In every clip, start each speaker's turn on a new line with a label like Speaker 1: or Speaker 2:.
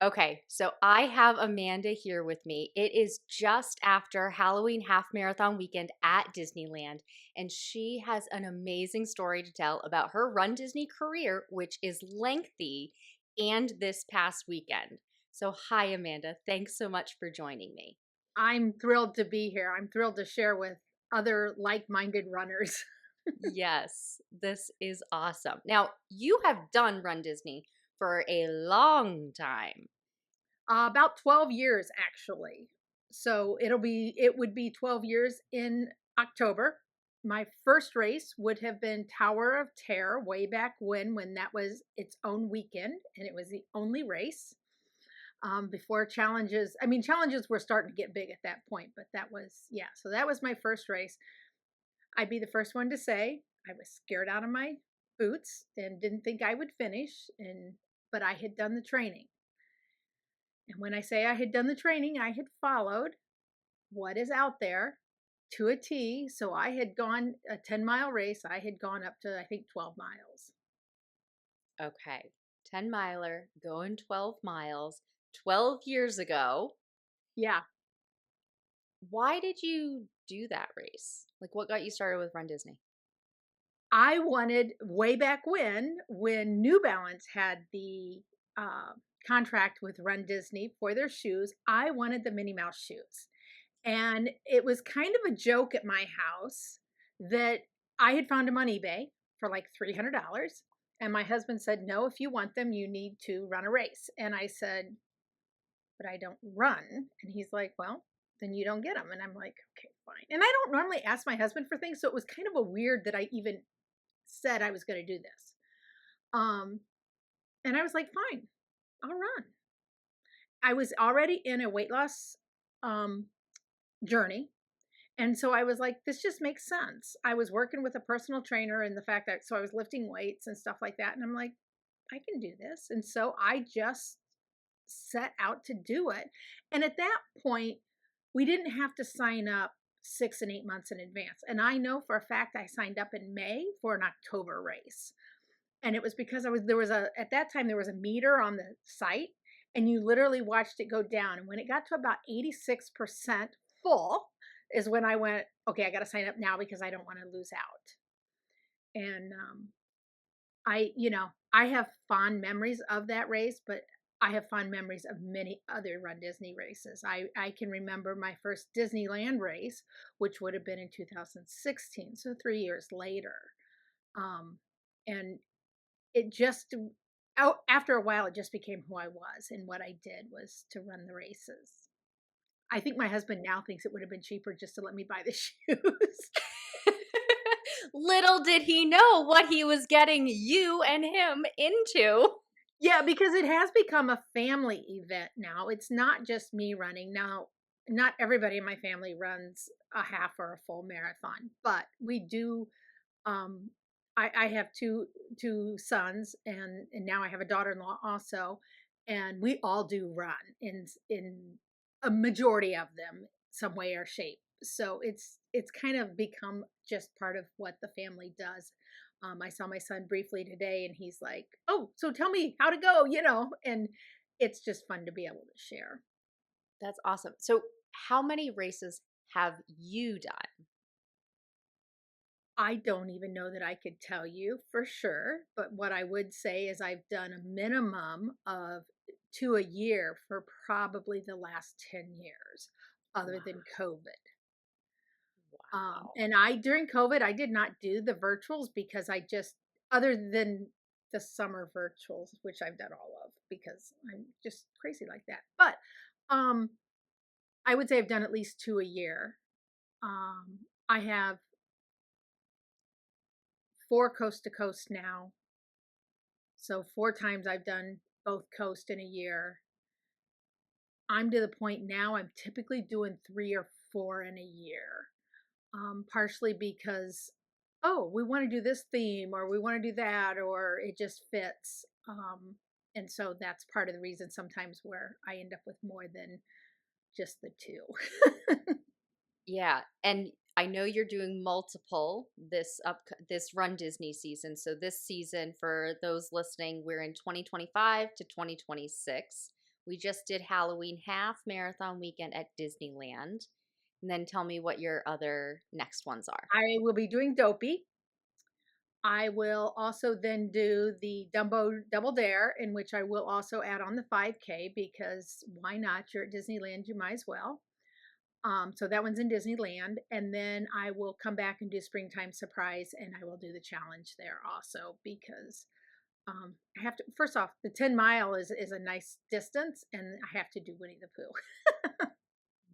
Speaker 1: Okay, so I have Amanda here with me. It is just after Halloween half marathon weekend at Disneyland, and she has an amazing story to tell about her Run Disney career, which is lengthy, and this past weekend. So, hi, Amanda. Thanks so much for joining me.
Speaker 2: I'm thrilled to be here. I'm thrilled to share with other like-minded runners.
Speaker 1: Yes, this is awesome. Now, you have done Run Disney for a long time.
Speaker 2: About 12 years actually. So it would be 12 years in October. My first race would have been Tower of Terror way back when that was its own weekend and it was the only race. Before challenges, I mean challenges were starting to get big at that point, but that was yeah, so that was my first race. I'd be the first one to say I was scared out of my boots and didn't think I would finish but I had done the training. And when I say I had done the training, I had followed what is out there to a T. So I had gone a 10-mile race. I had gone up to I think 12 miles.
Speaker 1: Okay, 10 miler, going 12 miles, 12 years ago.
Speaker 2: Yeah.
Speaker 1: Why did you do that race? Like, what got you started with Run Disney?
Speaker 2: I wanted way back when New Balance had the uh, contract with Run Disney for their shoes, I wanted the Minnie Mouse shoes. And it was kind of a joke at my house that I had found them on eBay for like $300. And my husband said, no, if you want them, you need to run a race. And I said, but I don't run. And he's like, well, then you don't get them. And I'm like, okay, fine. And I don't normally ask my husband for things. So it was kind of a weird that I even said I was going to do this. Um, and I was like, fine, I'll run. I was already in a weight loss um, journey. And so I was like, this just makes sense. I was working with a personal trainer and the fact that, so I was lifting weights and stuff like that. And I'm like, I can do this. And so I just set out to do it. And at that point, we didn't have to sign up 6 and 8 months in advance. And I know for a fact I signed up in May for an October race. And it was because at that time, there was a meter on the site and you literally watched it go down. And when it got to about 86% full, is when I went, okay, I got to sign up now because I don't want to lose out. And I have fond memories of that race, but I have fond memories of many other Run Disney races. I can remember my first Disneyland race, which would have been in 2016, so 3 years later. Um, and it just, after a while, it just became who I was, and what I did was to run the races. I think my husband now thinks it would have been cheaper just to let me buy the shoes.
Speaker 1: Little did he know what he was getting you and him into.
Speaker 2: Yeah, because it has become a family event now. It's not just me running. Now, not everybody in my family runs a half or a full marathon, but we do. Um, I have two sons, and now I have a daughter-in-law also, and we all do run in a majority of them some way or shape. So it's kind of become just part of what the family does. I saw my son briefly today, and he's like, "Oh, so tell me how to go," and it's just fun to be able to share.
Speaker 1: That's awesome. So, how many races have you done?
Speaker 2: I don't even know that I could tell you for sure, but what I would say is I've done a minimum of 2 a year for probably the last 10 years, other
Speaker 1: Wow.
Speaker 2: than COVID.
Speaker 1: Wow.
Speaker 2: And during COVID, I did not do the virtuals because other than the summer virtuals, which I've done all of because I'm just crazy like that. But um, I would say I've done at least 2 a year. I have 4 coast to coast now. So 4 times I've done both coast in a year. I'm to the point now I'm typically doing 3 or 4 in a year. Partially because, oh, we want to do this theme or we want to do that or it just fits. And so that's part of the reason sometimes where I end up with more than just the 2.
Speaker 1: Yeah, and I know you're doing multiple this Run Disney season. So this season, for those listening, we're in 2025 to 2026. We just did Halloween half marathon weekend at Disneyland. And then tell me what your other next ones are.
Speaker 2: I will be doing Dopey. I will also then do the Dumbo Double Dare, in which I will also add on the 5K because why not? You're at Disneyland, you might as well. So that one's in Disneyland, and then I will come back and do Springtime Surprise, and I will do the challenge there also because I have to. First off, the 10 mile is a nice distance, and I have to do Winnie the Pooh.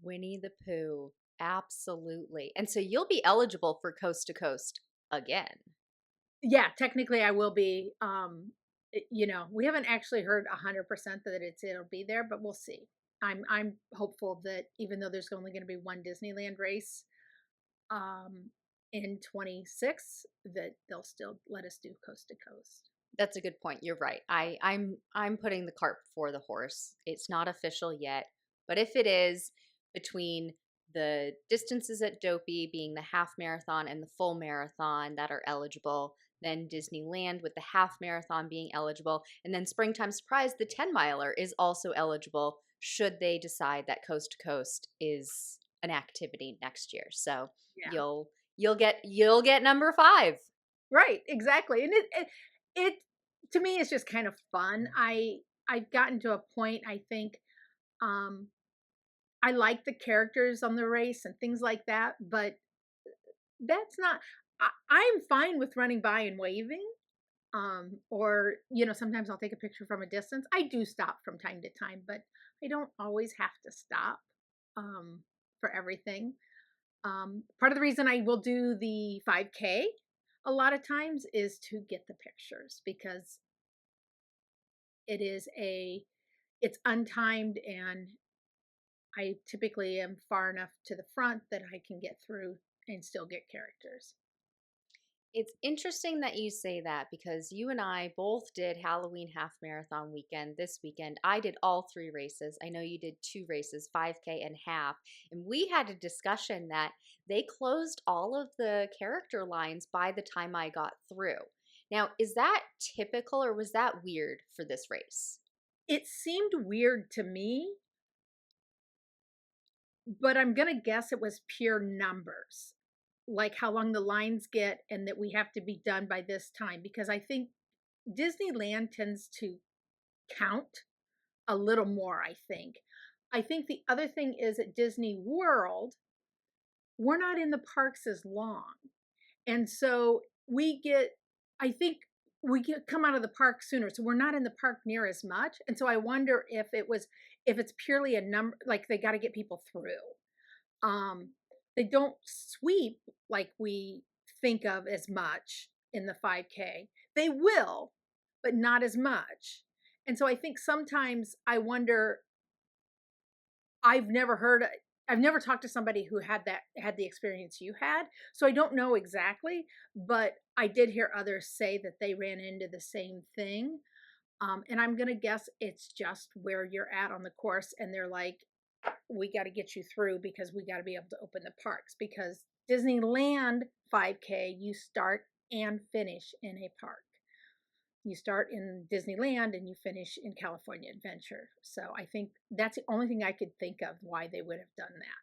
Speaker 1: Winnie the Pooh. Absolutely. And so you'll be eligible for Coast to Coast again.
Speaker 2: Yeah, technically I will be. We haven't actually heard 100% that it'll be there, but we'll see. I'm hopeful that even though there's only going to be one Disneyland race um, in 26, that they'll still let us do coast to coast.
Speaker 1: That's a good point. You're right. I'm putting the cart before the horse. It's not official yet, but if it is, between the distances at Dopey being the half marathon and the full marathon that are eligible, then Disneyland with the half marathon being eligible, and then Springtime Surprise, the 10 miler is also eligible should they decide that Coast to Coast is an activity next year. So
Speaker 2: Yeah.
Speaker 1: you'll get number 5.
Speaker 2: Right, exactly. And it to me is just kind of fun. I've gotten to a point I think um I like the characters on the race and things like that, but that's not I'm fine with running by and waving. Or sometimes I'll take a picture from a distance. I do stop from time to time, but I don't always have to stop for everything. Part of the reason I will do the 5K a lot of times is to get the pictures because it is a it's untimed, and I typically am far enough to the front that I can get through and still get characters.
Speaker 1: It's interesting that you say that because you and I both did Halloween half marathon weekend this weekend. I did all 3 races. I know you did 2 races, 5K and half. And we had a discussion that they closed all of the character lines by the time I got through. Now, is that typical or was that weird for this race?
Speaker 2: It seemed weird to me, but I'm going to guess it was pure numbers, like how long the lines get and that we have to be done by this time, because I think Disneyland tends to count a little more, I think. I think the other thing is at Disney World, we're not in the parks as long. And so I think come out of the park sooner. So we're not in the park near as much. And so I wonder if it's purely a number, like they got to get people through. Um, they don't sweep like we think of as much in the 5K. They will, but not as much. And so I think sometimes I wonder, I've never heard I've never talked to somebody who had the experience you had. So I don't know exactly, but I did hear others say that they ran into the same thing. And I'm going to guess it's just where you're at on the course. And they're like, we got to get you through because we got to be able to open the parks. Because Disneyland 5K, you start and finish in a park. You start in Disneyland and you finish in California Adventure. So I think that's the only thing I could think of why they would have done that.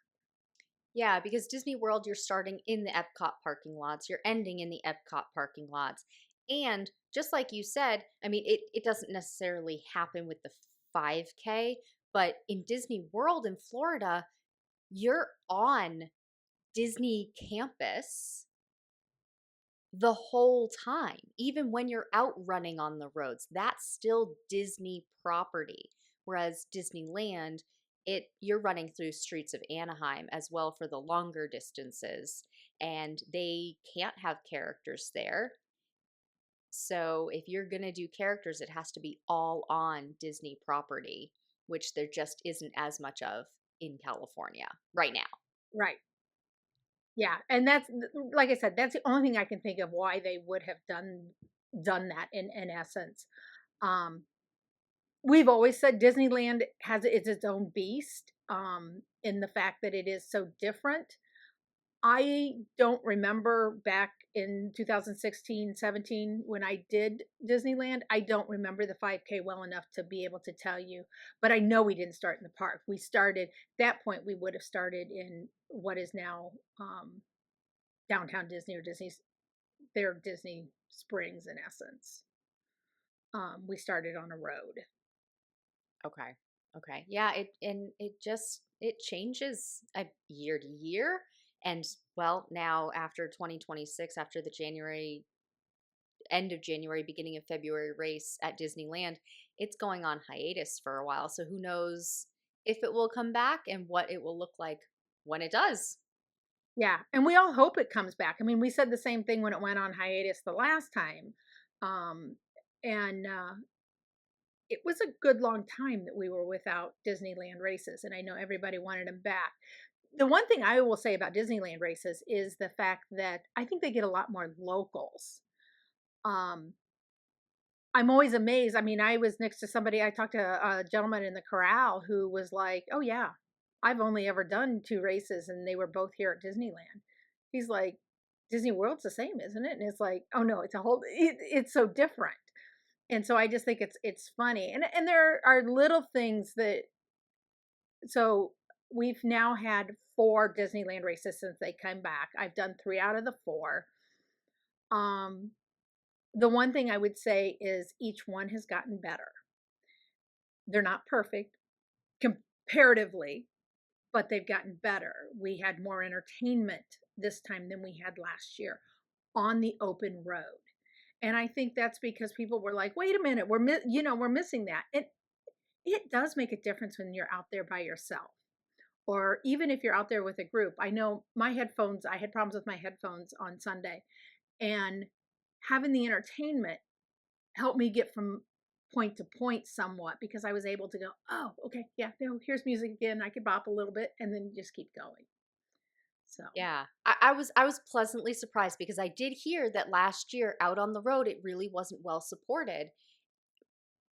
Speaker 1: Yeah, because Disney World, you're starting in the Epcot parking lots, you're ending in the Epcot parking lots. And just like you said, I mean, it doesn't necessarily happen with the 5K, but in Disney World in Florida, you're on Disney campus the whole time. Even when you're out running on the roads, that's still Disney property. Whereas Disneyland, you're running through streets of Anaheim as well for the longer distances, and they can't have characters there. So if you're going to do characters, it has to be all on Disney property, which there just isn't as much of in California right now.
Speaker 2: Right. Yeah, and that's like I said, that's the only thing I can think of why they would have done that in essence. Um, we've always said Disneyland has its own beast in the fact that it is so different. I don't remember back in 2016, 17 when I did Disneyland. I don't remember the 5K well enough to be able to tell you, but I know we didn't start in the park. We started that point we would have started in what is now downtown Disney or Disney's their Disney Springs in essence. We started on a road.
Speaker 1: Okay. Okay. Yeah, it just it changes year to year. And well, now after 2026, after the January end of January, beginning of February race at Disneyland, it's going on hiatus for a while. So who knows if it will come back and what it will look like when it does.
Speaker 2: Yeah, and we all hope it comes back. I mean, we said the same thing when it went on hiatus the last time. Um, and it was a good long time that we were without Disneyland races, and I know everybody wanted them back. The one thing I will say about Disneyland races is the fact that I think they get a lot more locals. Um, I'm always amazed. I mean, I was next to somebody, I talked to a gentleman in the corral who was like, "Oh, yeah, I've only ever done 2 races, and they were both here at Disneyland." He's like, "Disney World's the same, isn't it?" And it's like, "Oh, no, it's a whole it's so different." And so I just think it's funny. And there are little things that so we've now had 4 Disneyland races since they came back. I've done 3 out of the 4. Um, the one thing I would say is each one has gotten better. They're not perfect comparatively, but they've gotten better. We had more entertainment this time than we had last year on the open road. And I think that's because people were like, "Wait a minute, we're missing that." It does make a difference when you're out there by yourself or even if you're out there with a group. I know my headphones, I had problems with my headphones on Sunday, and having the entertainment helped me get from point to point somewhat because I was able to go, "Oh, okay, yeah, no, here's music again. I could bop a little bit and then just keep going." So,
Speaker 1: Yeah. I was pleasantly surprised because I did hear that last year out on the road it really wasn't well supported.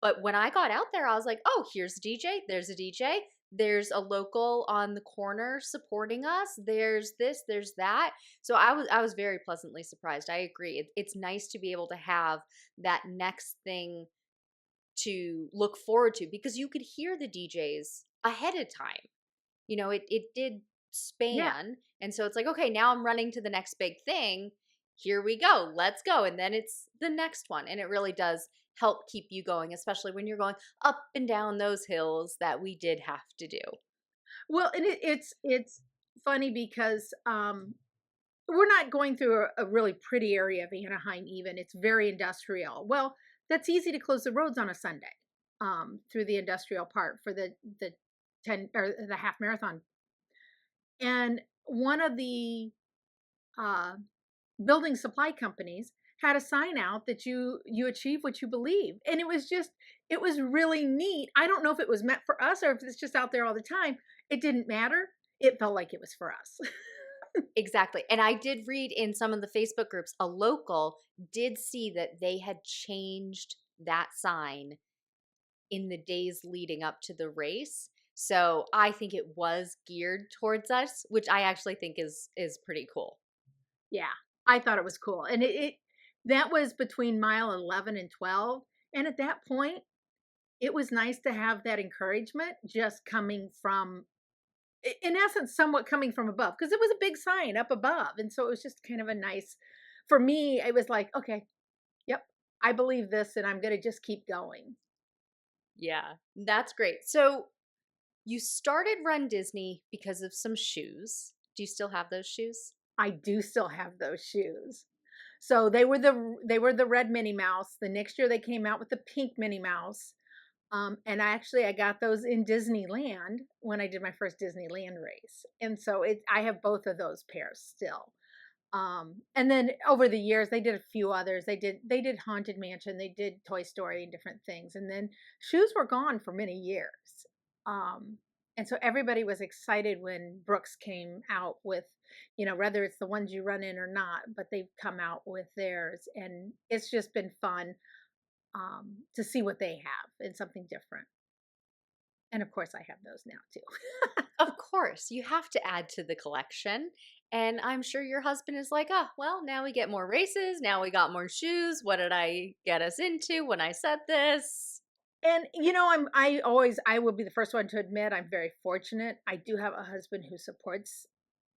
Speaker 1: But when I got out there, I was like, "Oh, here's a DJ. There's a DJ. There's a local on the corner supporting us. There's this, there's that." So I was very pleasantly surprised. I agree. It's nice to be able to have that next thing to look forward to because you could hear the DJs ahead of time. It did
Speaker 2: yeah.
Speaker 1: span, and so it's like, "Okay, now I'm running to the next big thing. Here we go. Let's go." And then it's the next one, and it really does help keep you going, especially when you're going up and down those hills that we did have to do.
Speaker 2: Well, and it's funny because we're not going through a really pretty area of Anaheim even. It's very industrial. Well, that's easy to close the roads on a Sunday through the industrial part for the 10 or the half marathon. And one of the uh, building supply companies had a sign out that you achieve what you believe. And it was really neat. I don't know if it was meant for us or if it's just out there all the time. It didn't matter. It felt like it was for us.
Speaker 1: Exactly. And I did read in some of the Facebook groups, a local did see that they had changed that sign in the days leading up to the race. So I think it was geared towards us, which I actually think is pretty cool.
Speaker 2: Yeah, I thought it was cool. And it that was between mile 11 and 12. And at that point, it was nice to have that encouragement just coming from in essence somewhat coming from above because it was a big sign up above. And so it was just kind of a nice for me, it was like, okay, yep, I believe this and I'm going to just keep going.
Speaker 1: Yeah, that's great. So you started Run Disney because of some shoes. Do you still have those shoes?
Speaker 2: I do still have those shoes. So they were the red Minnie Mouse. The next year they came out with the pink Minnie Mouse. And I got those in Disneyland when I did my first Disneyland race. And so I have both of those pairs still. And then over the years they did a few others. They did Haunted Mansion, they did Toy Story and different things. And then shoes were gone for many years. Um, and so everybody was excited when Brooks came out with, whether it's the ones you run in or not, but they've come out with theirs. And it's just been fun to see what they have and something different. And of course, I have those now too.
Speaker 1: Of course, you have to add to the collection. And I'm sure your husband is like, oh, well, now we get more races. Now we got more shoes. What did I get us into when I said this?
Speaker 2: And I will be the first one to admit I'm very fortunate. I do have a husband who supports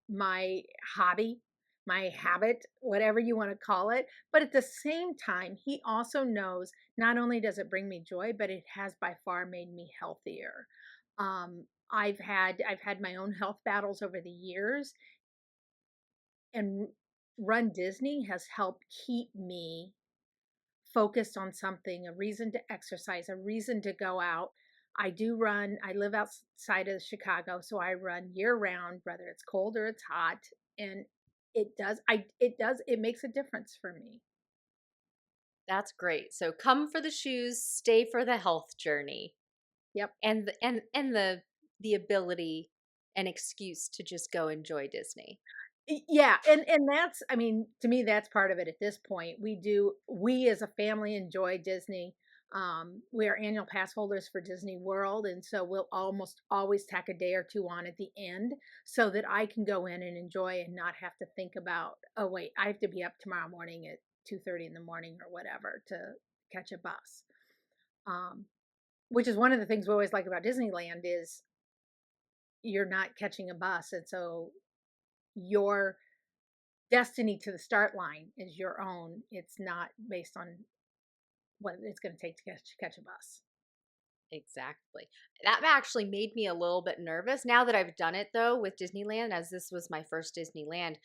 Speaker 2: my hobby, my habit, whatever you want to call it. But at the same time, he also knows not only does it bring me joy, but it has by far made me healthier. I've had my own health battles over the years, and Run Disney has helped keep me focused on something, a reason to exercise, a reason to go out. I do run. I live outside of Chicago, so I run year round, whether it's cold or it's hot, and it makes a difference for me.
Speaker 1: That's great. So come for the shoes, stay for the health journey,
Speaker 2: Yep.
Speaker 1: and the ability and excuse to just go enjoy Disney.
Speaker 2: Yeah, and that's, I mean, to me, that's part of it at this point. We as a family enjoy Disney. We are annual pass holders for Disney World, and so we'll almost always tack a day or two on at the end so that I can go in and enjoy and not have to think about, oh wait, I have to be up tomorrow morning at 2:30 in the morning or whatever to catch a bus. Um, which is one of the things we always like about Disneyland is you're not catching a bus, and so your destiny to the start line is your own. It's not based on what it's going to take to catch a bus.
Speaker 1: Exactly. That actually made me a little bit nervous. Now that I've done it though with Disneyland, as this was my first Disneyland,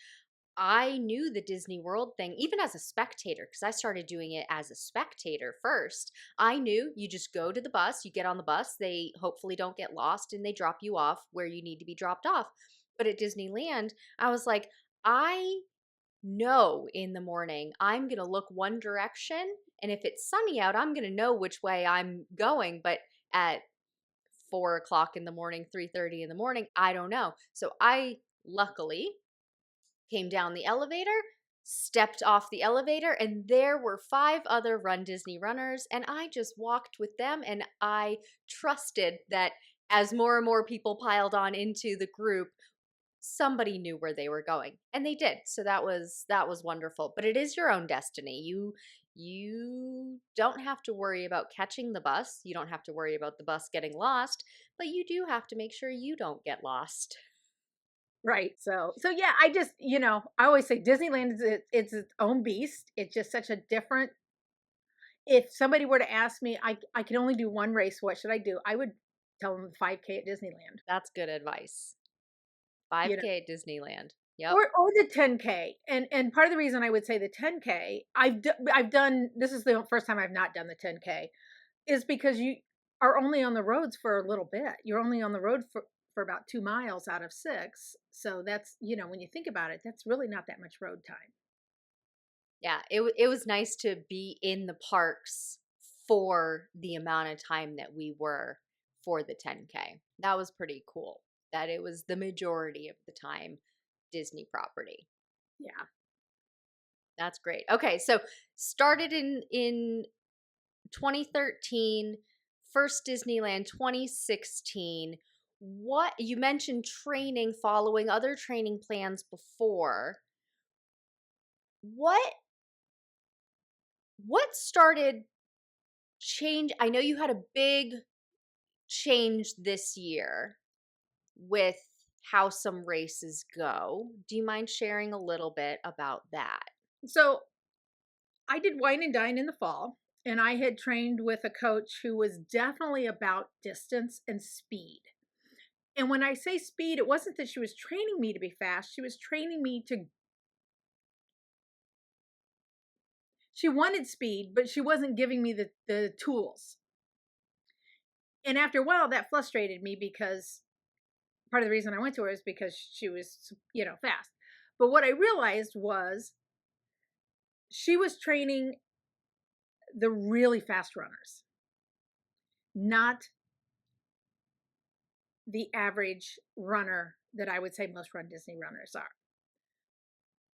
Speaker 1: I knew the Disney World thing even as a spectator because I started doing it as a spectator first. I knew you just go to the bus, you get on the bus, they hopefully don't get lost and they drop you off where you need to be dropped off. But at Disneyland, I was like, I know in the morning I'm going to look one direction. And if it's sunny out, I'm going to know which way I'm going. But at 4 o'clock in the morning, 3:30 in the morning, I don't know. So I luckily came down the elevator, stepped off the elevator, and there were five other Run Disney runners. And I just walked with them and I trusted that as more and more people piled on into the group, somebody knew where they were going and they did. So that was wonderful. But it is your own destiny. You don't have to worry about catching the bus. You don't have to worry about the bus getting lost, but you do have to make sure you don't get lost.
Speaker 2: Right. So yeah, I always say Disneyland it's its own beast. It's just such a different. If somebody were to ask me, I can only do one race. What should I do? I would tell them 5K at Disneyland.
Speaker 1: That's good advice.
Speaker 2: You know,
Speaker 1: 5K at Disneyland. Yep.
Speaker 2: or the 10K. And part of the reason I would say the 10K, I've done. This is the first time I've not done the 10K, is because you are only on the roads for a little bit. You're only on the road for about 2 miles out of six. So that's, when you think about it, that's really not that much road time.
Speaker 1: Yeah, it was nice to be in the parks for the amount of time that we were for the 10K. That was pretty cool. That it was the majority of the time Disney property.
Speaker 2: Yeah.
Speaker 1: That's great. Okay, so started in 2013, first Disneyland 2016. What you mentioned training, following other training plans before. What what started change? I know you had a big change this year with how some races go. Do you mind sharing a little bit about that?
Speaker 2: So I did wine and dine in the fall, and I had trained with a coach who was definitely about distance and speed. And when I say speed, it wasn't that she was training me to be fast. She wanted speed, but she wasn't giving me the tools. And after a while, that frustrated me because part of the reason I went to her is because she was, fast. But what I realized was she was training the really fast runners, not the average runner that I would say most Run Disney runners are,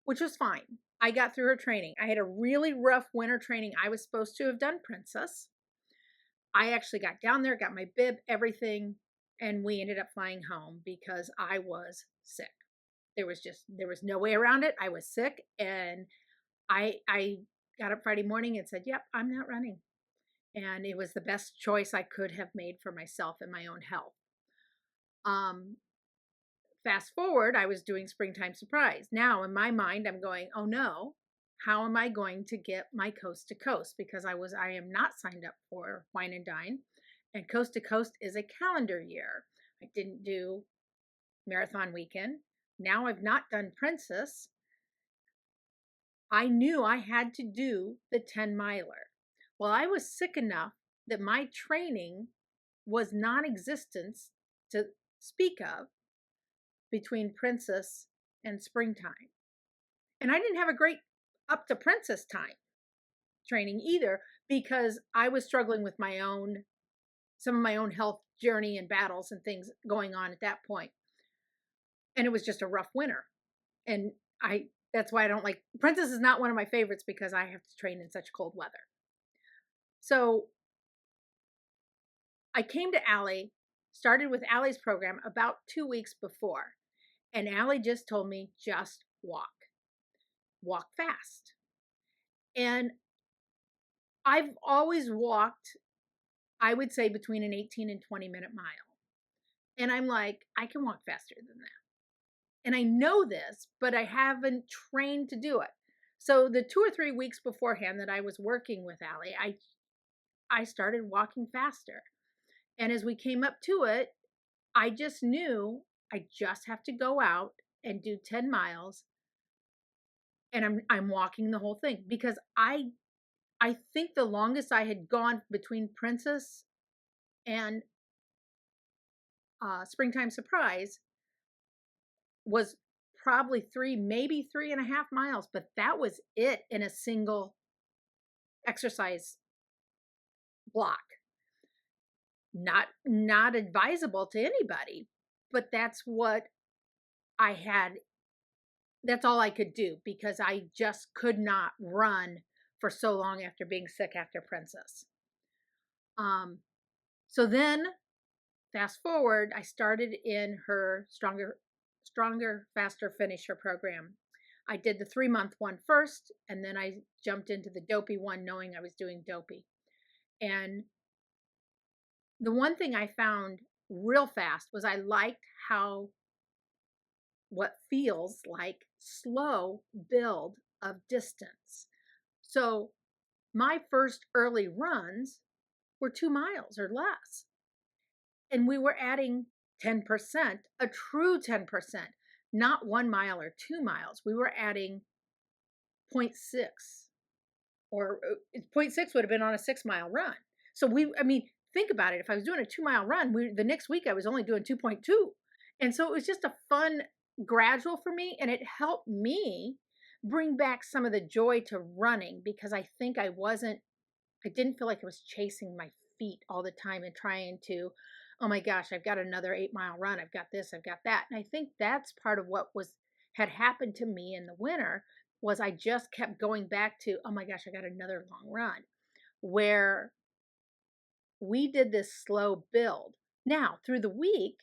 Speaker 2: which was fine. I got through her training. I had a really rough winter training. I was supposed to have done Princess. I actually got down there, got my bib, everything. and we ended up flying home because I was sick. There was no way around it. I was sick, and I got up Friday morning and said, "Yep, I'm not running." And it was the best choice I could have made for myself and my own health. Um, Fast forward, I was doing Springtime Surprise. Now, in my mind, I'm going, "Oh no, how am I going to get my coast to coast?" Because I am not signed up for Wine and Dine, and coast to coast is a calendar year. I didn't do marathon weekend. Now I've not done Princess. I knew I had to do the 10 miler. Well, I was sick enough that my training was non existent to speak of between Princess and Springtime. And I didn't have a great up to Princess time training either because I was struggling with some of my own health journey and battles and things going on at that point. And it was just a rough winter. And that's why I don't like Princess is not one of my favorites because I have to train in such cold weather. So I came to Allie, started with Allie's program about 2 weeks before. And Allie just told me, just walk fast. And I've always walked, I would say, between an 18 and 20-minute mile. And I'm like, I can walk faster than that. And I know this, but I haven't trained to do it. So the 2 or 3 weeks beforehand that I was working with Allie, I started walking faster. And as we came up to it, I just knew I just have to go out and do 10 miles, and I'm walking the whole thing because I think the longest I had gone between Princess and Springtime Surprise was probably maybe 3.5 miles, but that was it in a single exercise block. Not advisable to anybody, but that's what I had. That's all I could do because I just could not run for so long after being sick after Princess. So then fast forward, I started in her stronger, faster, finisher program. I did the 3-month one first, and then I jumped into the dopey one knowing I was doing dopey. And the one thing I found real fast was I liked how what feels like slow build of distance. So my first early runs were 2 miles or less. And we were adding 10%, a true 10%, not 1 mile or 2 miles. We were adding zero point 0.6, or zero point 0.6 would have been on a 6 mile run. So think about it. If I was doing a 2 mile run, the next week I was only doing 2.2. And so it was just a fun gradual for me. And it helped me bring back some of the joy to running because I think I didn't feel like I was chasing my feet all the time and trying to, oh my gosh, I've got another 8 mile run. I've got this, I've got that. And I think that's part of what had happened to me in the winter was I just kept going back to, oh my gosh, I got another long run, where we did this slow build. Now, through the week,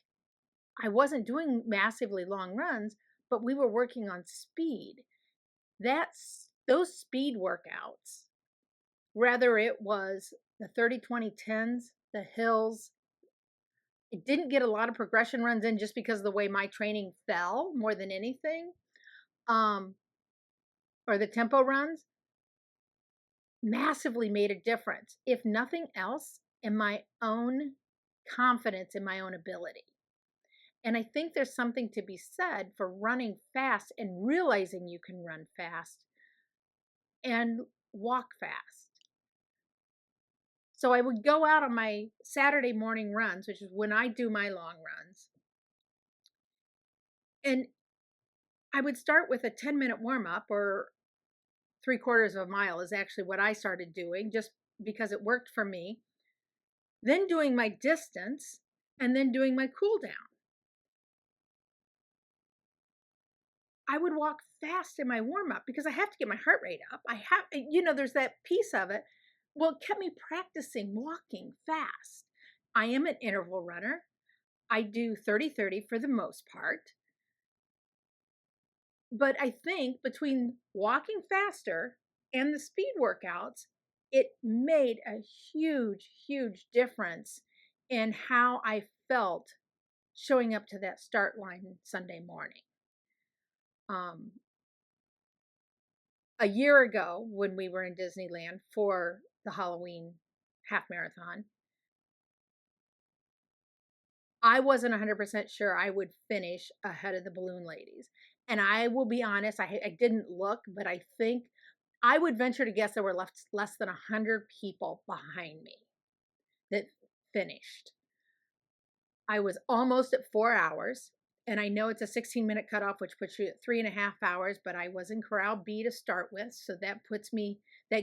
Speaker 2: I wasn't doing massively long runs, but we were working on speed. Those speed workouts, whether it was the 30-20-10s, the hills, it didn't get a lot of progression runs in just because of the way my training fell more than anything. Or the tempo runs massively made a difference, if nothing else, in my own confidence in my own ability. And I think there's something to be said for running fast and realizing you can run fast and walk fast. So I would go out on my Saturday morning runs, which is when I do my long runs. And I would start with a 10-minute warm up, or 3/4 of a mile is actually what I started doing just because it worked for me. Then doing my distance and then doing my cool down. I would walk fast in my warm up because I have to get my heart rate up. There's that piece of it. Well, it kept me practicing walking fast. I am an interval runner. I do 30-30 for the most part. But I think between walking faster and the speed workouts, it made a huge, huge difference in how I felt showing up to that start line Sunday morning. Um, a year ago, when we were in Disneyland for the Halloween half marathon, I wasn't 100% sure I would finish ahead of the balloon ladies. And I will be honest, I didn't look, but I think I would venture to guess there were less than 100 people behind me that finished. I was almost at 4 hours. And I know it's a 16-minute cutoff, which puts you at 3.5 hours, but I was in corral B to start with. So that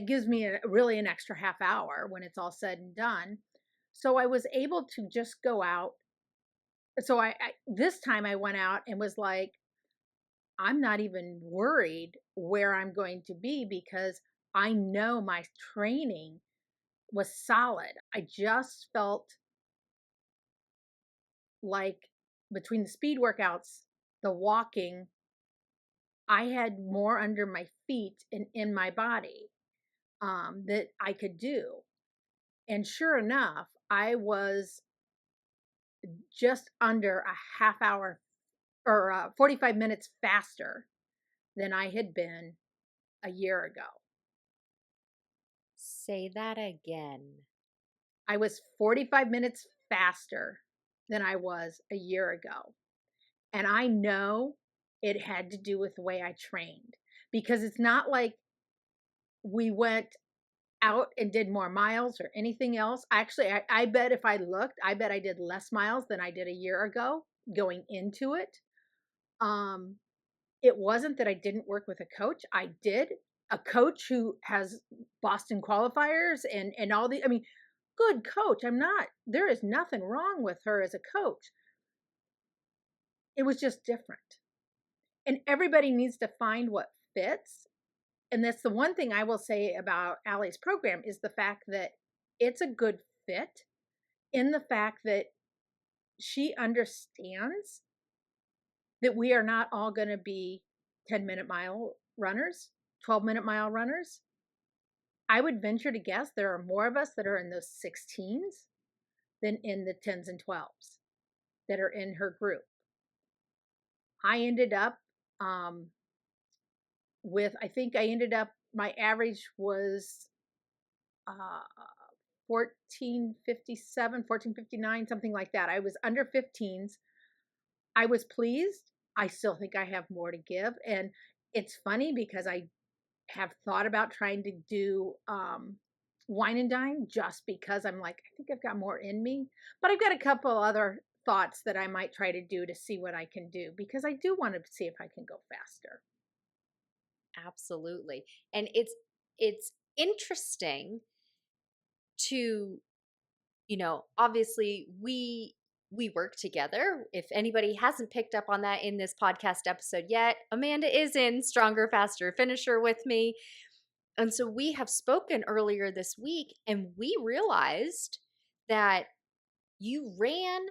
Speaker 2: gives me really an extra half hour when it's all said and done. So I was able to just go out. So this time I went out and was like, I'm not even worried where I'm going to be because I know my training was solid. I just felt like between the speed workouts, the walking, I had more under my feet and in my body that I could do. And sure enough, I was just under a half hour or 45 minutes faster than I had been a year ago.
Speaker 1: Say that again.
Speaker 2: I was 45 minutes faster than I was a year ago. And I know it had to do with the way I trained because it's not like we went out and did more miles or anything else. Actually, I bet if I looked, I bet I did less miles than I did a year ago going into it. Um, it wasn't that I didn't work with a coach. I did. A coach who has Boston qualifiers and all the, I mean, good coach. There is nothing wrong with her as a coach. It was just different. And everybody needs to find what fits. And that's the one thing I will say about Allie's program is the fact that it's a good fit in the fact that she understands that we are not all going to be 10-minute mile runners, 12-minute mile runners. I would venture to guess there are more of us that are in those 16s than in the 10s and 12s that are in her group. I ended up I think I ended up, my average was uh, 1457, 1459, something like that. I was under 15s. I was pleased. I still think I have more to give. And it's funny because I have thought about trying to do wine and dine just because I'm like, I think I've got more in me. But I've got a couple other thoughts that I might try to do to see what I can do because I do want to see if I can go faster.
Speaker 1: Absolutely. And it's interesting to, obviously we work together. If anybody hasn't picked up on that in this podcast episode yet, Amanda is in Stronger Faster Finisher with me. And so we have spoken earlier this week and we realized that you ran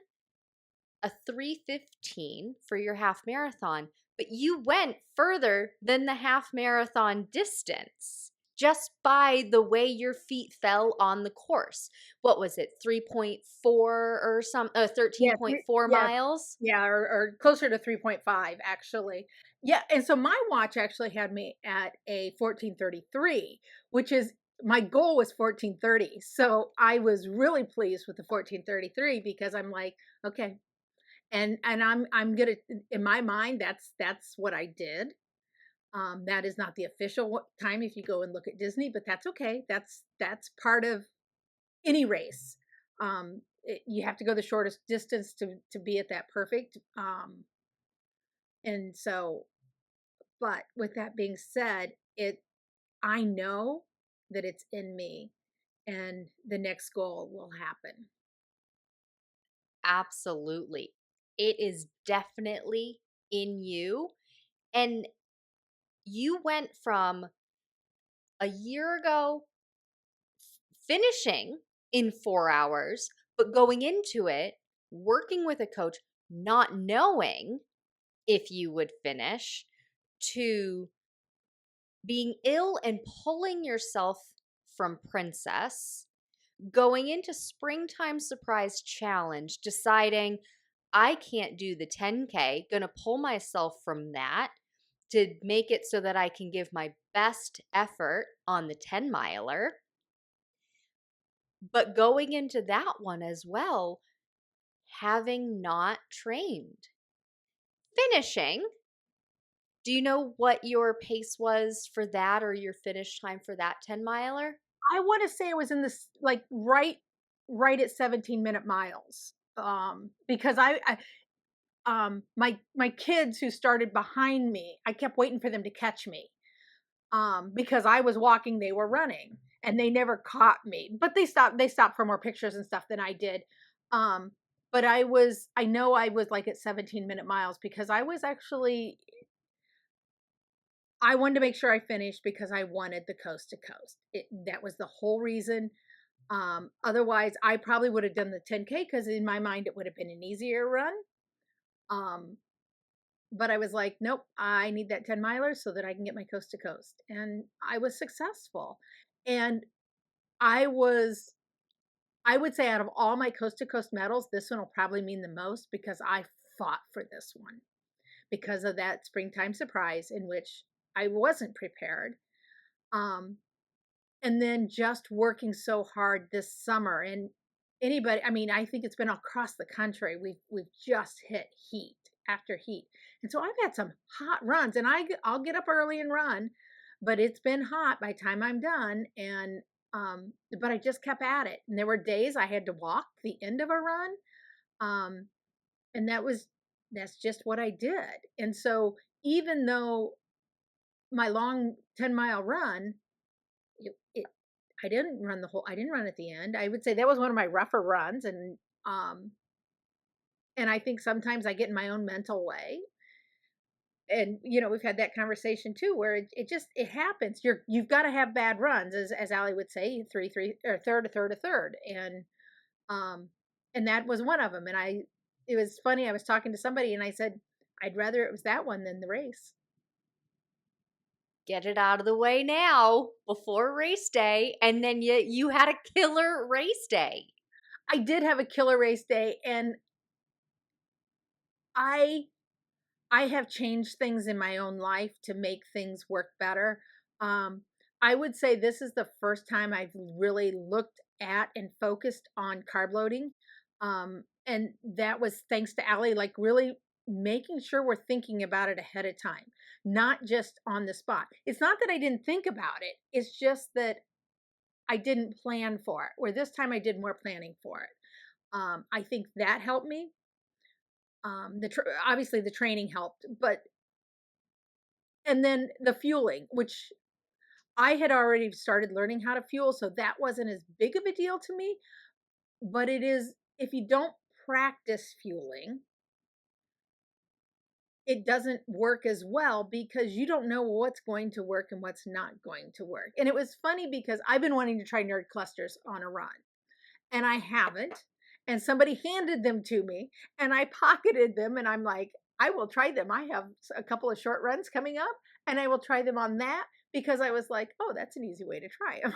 Speaker 1: a 3:15 for your half marathon, but you went further than the half marathon distance just by the way your feet fell on the course. What was it? 3.4 or some
Speaker 2: Yeah,
Speaker 1: 13.4
Speaker 2: yeah,
Speaker 1: miles?
Speaker 2: yeah, or closer to 3.5 actually. Yeah, and so my watch actually had me at a 14:33, which is my goal was 14:30. So I was really pleased with the 14:33 because I'm like, okay, and I'm gonna, in my mind that's what I did. That is not the official time if you go and look at Disney, but that's okay. That's part of any race. You have to go the shortest distance to be at that perfect. And so, but with that being said, I know that it's in me, and the next goal will happen.
Speaker 1: Absolutely. It is definitely in you. And you went from a year ago finishing in 4 hours, but going into it working with a coach, not knowing if you would finish, to being ill and pulling yourself from Princess, going into Springtime Surprise Challenge, deciding I can't do the 10K, gonna pull myself from that to make it so that I can give my best effort on the 10 miler. But going into that one as well, having not trained, finishing. Do you know what your pace was for that or your finish time for that 10 miler?
Speaker 2: I wanna say it was in this, like, right at 17-minute miles, because my kids who started behind me, I kept waiting for them to catch me, because I was walking, they were running, and they never caught me, but they stopped for more pictures and stuff than I did, um, but I know I was, like, at 17-minute miles because I wanted to make sure I finished because I wanted the coast to coast. That was the whole reason. Otherwise, I probably would have done the 10K because in my mind it would have been an easier run. Um, but I was like, nope, I need that 10 miler so that I can get my coast to coast. And I was successful. And I was, I would say out of all my coast to coast medals, this one will probably mean the most because I fought for this one because of that springtime surprise in which I wasn't prepared. Um, and then just working so hard this summer, and anybody, I mean, I think it's been across the country, we've just hit heat after heat, and so I've had some hot runs, and I'll get up early and run, but it's been hot by the time I'm done. And but I just kept at it, and there were days I had to walk the end of a run, um and that's just what I did. And so even though my long 10-mile run, it I didn't run at the end. I would say that was one of my rougher runs, um and I think sometimes I get in my own mental way. And we've had that conversation too where it just it happens. You've got to have bad runs, as Allie would say, three or third, a third, a third. Um and that was one of them. And I it was funny, I was talking to somebody and I said, I'd rather it was that one than the race.
Speaker 1: Get it out of the way now before race day, and then you had a killer race day.
Speaker 2: I did have a killer race day, and I I have changed things in my own life to make things work better. Um, I would say this is the first time I've really looked at and focused on carb loading. And that was thanks to Allie, like really making sure we're thinking about it ahead of time, not just on the spot. It's not that I didn't think about it, it's just that I didn't plan for it, where this time I did more planning for it. I think that helped me. Obviously the training helped, but and then the fueling, which I had already started learning how to fuel, so that wasn't as big of a deal to me. But it is, if you don't practice fueling, it doesn't work as well because you don't know what's going to work and what's not going to work. And it was funny because I've been wanting to try nerd clusters on a run and I haven't. And somebody handed them to me and I pocketed them and I'm like, I will try them. I have a couple of short runs coming up and I will try them on that because I was like, oh, that's an easy way to try them.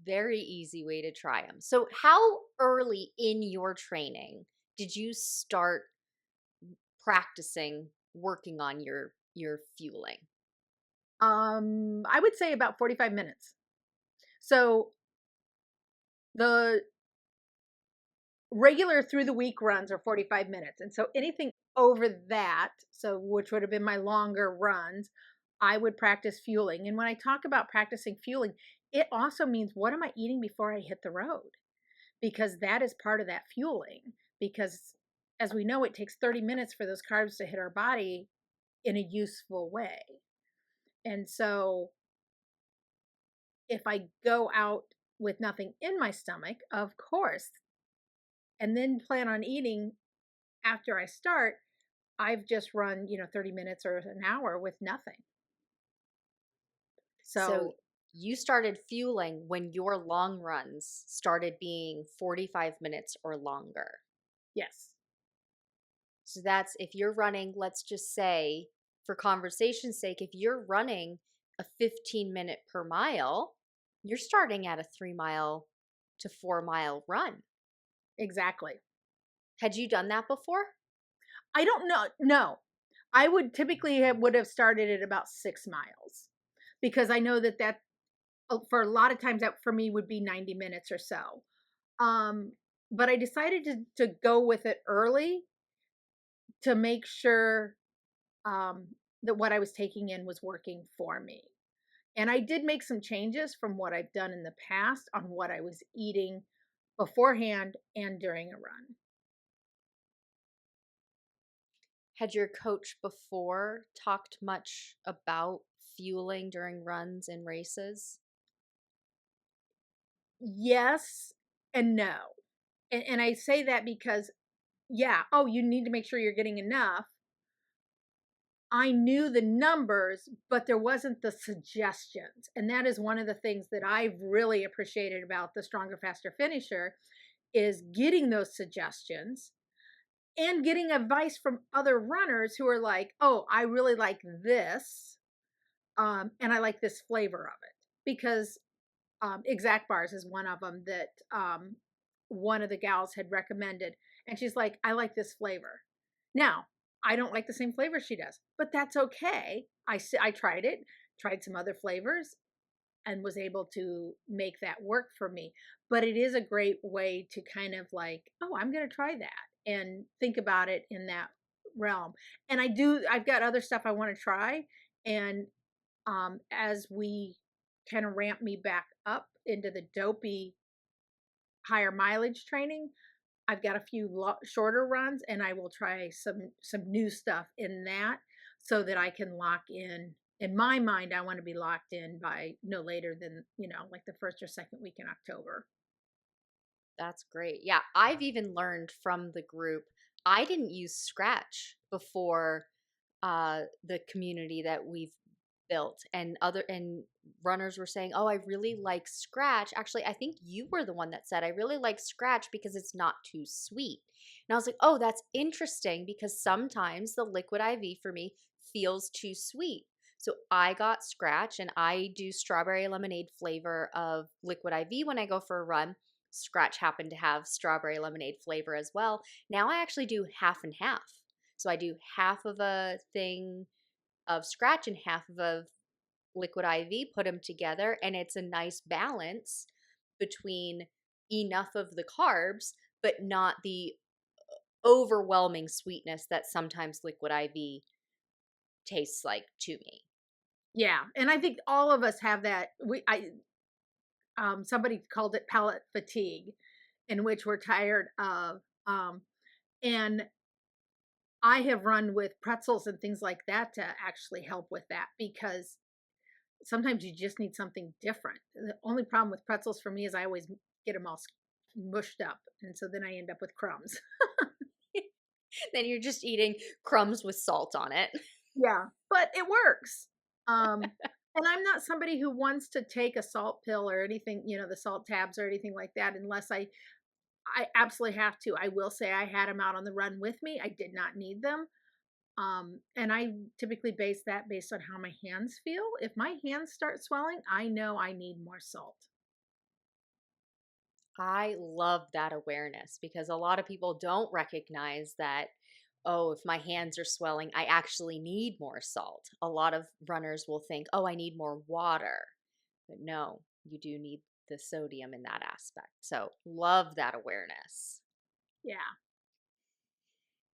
Speaker 1: Very easy way to try them. So, how early in your training did you start practicing working on your fueling?
Speaker 2: I would say about 45 minutes. So the regular through the week runs are 45 minutes. And so anything over that, so which would have been my longer runs, I would practice fueling. And when I talk about practicing fueling, it also means what am I eating before I hit the road? Because that is part of that fueling. Because as we know, it takes 30 minutes for those carbs to hit our body in a useful way. And so if I go out with nothing in my stomach, of course, and then plan on eating after I start, I've just run, 30 minutes or an hour with nothing.
Speaker 1: So,
Speaker 2: So
Speaker 1: you started fueling when your long runs started being 45 minutes or longer.
Speaker 2: Yes,
Speaker 1: So that's if you're running, let's just say, for conversation's sake, if you're running a 15-minute per mile, you're starting at a 3 mile to 4 mile run.
Speaker 2: exactly.
Speaker 1: Had you done that before?
Speaker 2: I don't know. No, I would typically would have started at about 6 miles because I know that for a lot of times that for me would be 90 minutes or so. Um, but I decided to go with it early to make sure um, that what I was taking in was working for me. And I did make some changes from what I've done in the past on what I was eating beforehand and during a run.
Speaker 1: Had your coach before talked much about fueling during runs and races?
Speaker 2: Yes and no. And I say that because, yeah, oh, you need to make sure you're getting enough. I knew the numbers, but there wasn't the suggestions. And that is one of the things that I've really appreciated about the Stronger, Faster Finisher is getting those suggestions and getting advice from other runners who are like, oh, I really like this. And I like this flavor of it because exact bars is one of them that one of the gals had recommended, and she's like, I like this flavor. Now I don't like the same flavor she does, but that's okay. I tried it, tried some other flavors, and was able to make that work for me. But it is a great way to kind of like, oh, I'm going to try that and think about it in that realm. And I've got other stuff I want to try, and as we kind of ramp me back up into the dopey higher mileage training, I've got a few shorter runs, and I will try some new stuff in that so that I can lock in. In my mind, I want to be locked in by no later than like the first or second week in October.
Speaker 1: That's great. Yeah, I've even learned from the group. I didn't use Scratch before the community that we've built, and runners were saying, "Oh, I really like Scratch." Actually, I think you were the one that said, "I really like Scratch because it's not too sweet." And I was like, "Oh, that's interesting because sometimes the liquid IV for me feels too sweet." So I got Scratch, and I do strawberry lemonade flavor of liquid IV when I go for a run. Scratch happened to have strawberry lemonade flavor as well. Now I actually do half and half. So I do half of a thing of Scratch and half of a liquid IV, put them together, and it's a nice balance between enough of the carbs, but not the overwhelming sweetness that sometimes liquid IV tastes like to me.
Speaker 2: Yeah, and I think all of us have that. Somebody called it palate fatigue, in which we're tired of. And I have run with pretzels and things like that to actually help with that because sometimes you just need something different. The only problem with pretzels for me is I always get them all mushed up, and so then I end up with crumbs.
Speaker 1: Then you're just eating crumbs with salt on it.
Speaker 2: Yeah, but it works. And I'm not somebody who wants to take a salt pill or anything, the salt tabs or anything like that, unless I absolutely have to. I will say I had them out on the run with me. I did not need them. And I typically base that based on how my hands feel. If my hands start swelling, I know I need more salt.
Speaker 1: I love that awareness because a lot of people don't recognize that, oh, if my hands are swelling, I actually need more salt. A lot of runners will think, oh, I need more water. But no, you do need the sodium in that aspect. So, love that awareness.
Speaker 2: Yeah.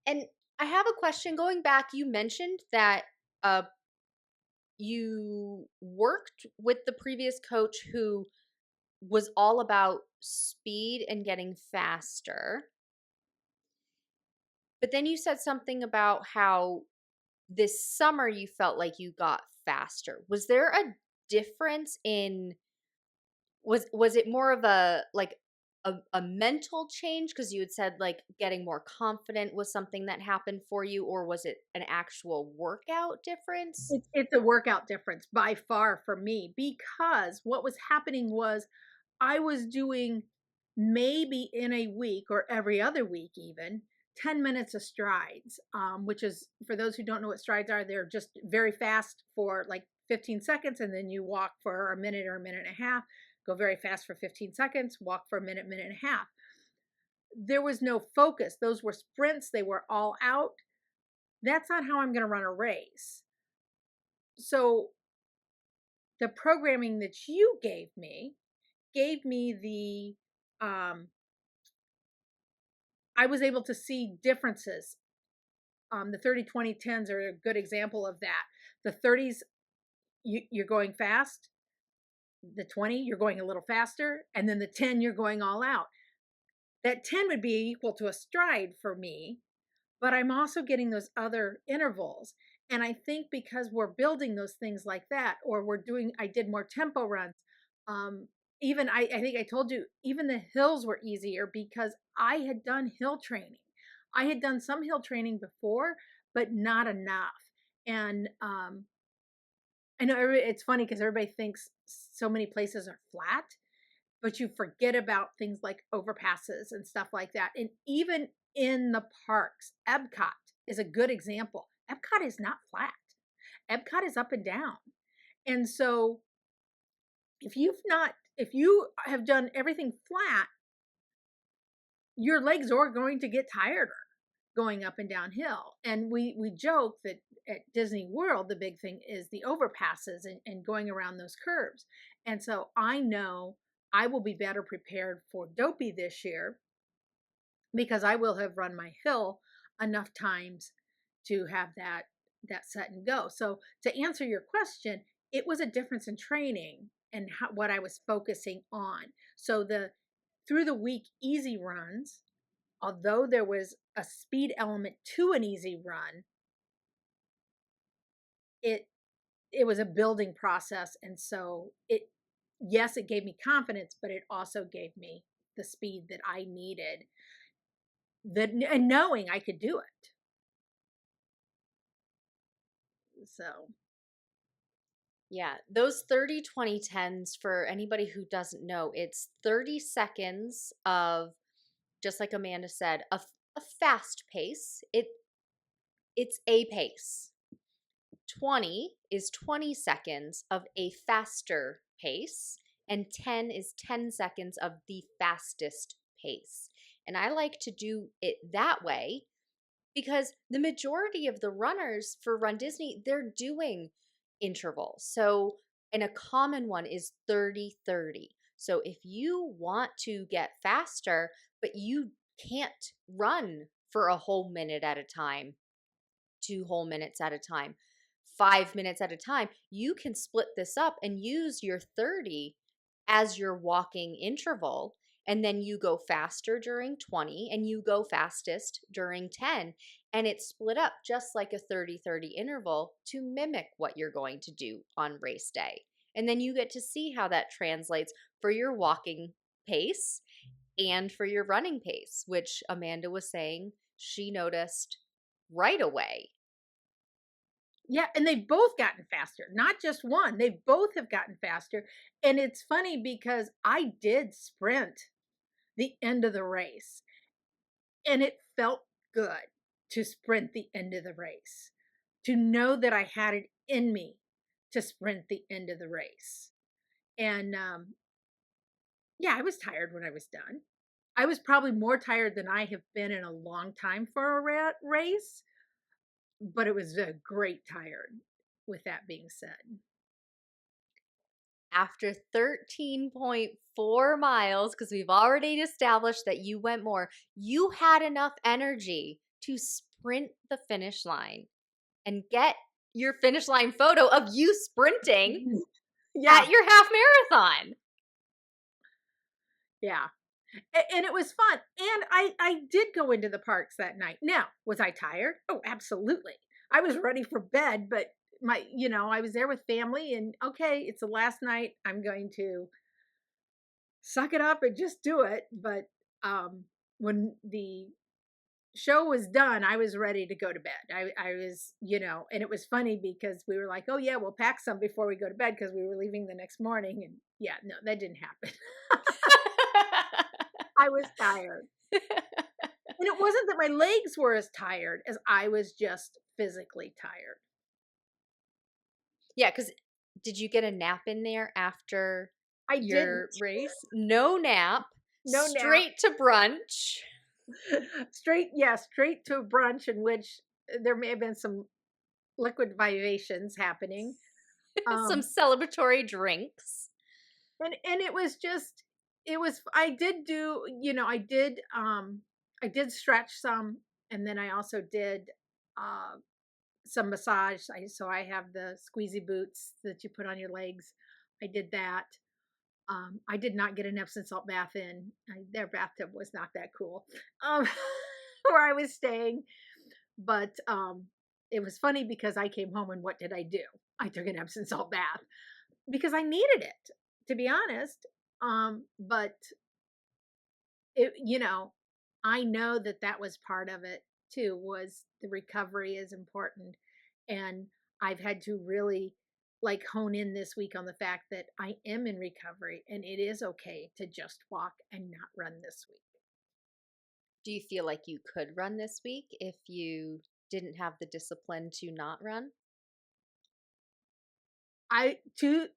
Speaker 1: And I have a question going back. You mentioned that uh, you worked with the previous coach who was all about speed and getting faster. But then you said something about how this summer you felt like you got faster. Was there a difference in was it more of a like a mental change because you had said like getting more confident was something that happened for you, or was it an actual workout difference?
Speaker 2: It's a workout difference by far for me because what was happening was I was doing maybe in a week or every other week even 10 minutes of strides, which is, for those who don't know what strides are, they're just very fast for like 15 seconds, and then you walk for a minute or a minute and a half, go very fast for 15 seconds, walk for a minute, minute and a half. There was no focus. Those were sprints, they were all out. That's not how I'm going to run a race. So the programming that you gave me I was able to see differences. The 30-20-10s are a good example of that. The 30s, you're going fast. The 20, you're going a little faster. And then the 10, you're going all out. That 10 would be equal to a stride for me, but I'm also getting those other intervals. And I think because we're building those things like that, or I did more tempo runs. Even I think I told you, even the hills were easier because I had done hill training. I had done some hill training before, but not enough. And I know it's funny because everybody thinks so many places are flat, but you forget about things like overpasses and stuff like that. And even in the parks, Epcot is a good example. Epcot is not flat. Epcot is up and down. And so if you have done everything flat, your legs are going to get tireder going up and downhill. And we joke that at Disney World, the big thing is the overpasses and going around those curves. And so I know I will be better prepared for Dopey this year because I will have run my hill enough times to have that set and go. So to answer your question, it was a difference in training and what I was focusing on. So the through the week easy runs, although there was a speed element to an easy run, it it was a building process. And so yes, it gave me confidence, but it also gave me the speed that I needed, and knowing I could do it. So
Speaker 1: Yeah, those 30-20-10s, for anybody who doesn't know, it's 30 seconds of, just like Amanda said, a fast pace. It's a pace. 20 is 20 seconds of a faster pace, and 10 is 10 seconds of the fastest pace. And I like to do it that way because the majority of the runners for Run Disney, they're doing intervals. So, and a common one is 30-30. So if you want to get faster, but you can't run for a whole minute at a time, 2 whole minutes at a time, 5 minutes at a time, you can split this up and use your 30 as your walking interval. And then you go faster during 20 and you go fastest during 10. And it's split up just like a 30-30 interval to mimic what you're going to do on race day. And then you get to see how that translates for your walking pace and for your running pace, which Amanda was saying she noticed right away.
Speaker 2: yeah, and they've both gotten faster, not just one. They both have gotten faster. And it's funny because I did sprint the end of the race, and it felt good to sprint the end of the race, to know that I had it in me to sprint the end of the race. And yeah, I was tired when I was done. I was probably more tired than I have been in a long time for a race, but it was a great tired, with that being said.
Speaker 1: After 13.4 miles, because we've already established that you went more, you had enough energy to sprint the finish line and get your finish line photo of you sprinting
Speaker 2: Yeah,
Speaker 1: at your half marathon.
Speaker 2: yeah. And it was fun. And I did go into the parks that night. Now, was I tired? Oh, absolutely. I was ready for bed, but I was there with family, and okay, it's the last night. I'm going to suck it up and just do it. But when the show was done, I was ready to go to bed. I was, and it was funny because we were like, oh yeah, we'll pack some before we go to bed because we were leaving the next morning. And yeah, no, that didn't happen. I was tired. And it wasn't that my legs were as tired as I was just physically tired.
Speaker 1: Yeah, because did you get a nap in there after
Speaker 2: I
Speaker 1: your
Speaker 2: didn't.
Speaker 1: race? No nap,
Speaker 2: No nap.
Speaker 1: straight to brunch,
Speaker 2: Straight, yeah, straight to brunch in which there may have been some liquid vibrations happening.
Speaker 1: some
Speaker 2: Um,
Speaker 1: celebratory drinks.
Speaker 2: and it was just, it was, I did do, I did stretch some, and then I also did uh some massage. So I have the squeezy boots that you put on your legs. I did that. I did not get an Epsom salt bath in. Their bathtub was not that cool, um, where I was staying. But it was funny because I came home and what did I do? I took an Epsom salt bath because I needed it, to be honest. But I know that that was part of it too. Was the recovery is important, and I've had to really like hone in this week on the fact that I am in recovery and it is okay to just walk and not run this week.
Speaker 1: Do you feel like you could run this week if you didn't have the discipline to not run?
Speaker 2: I to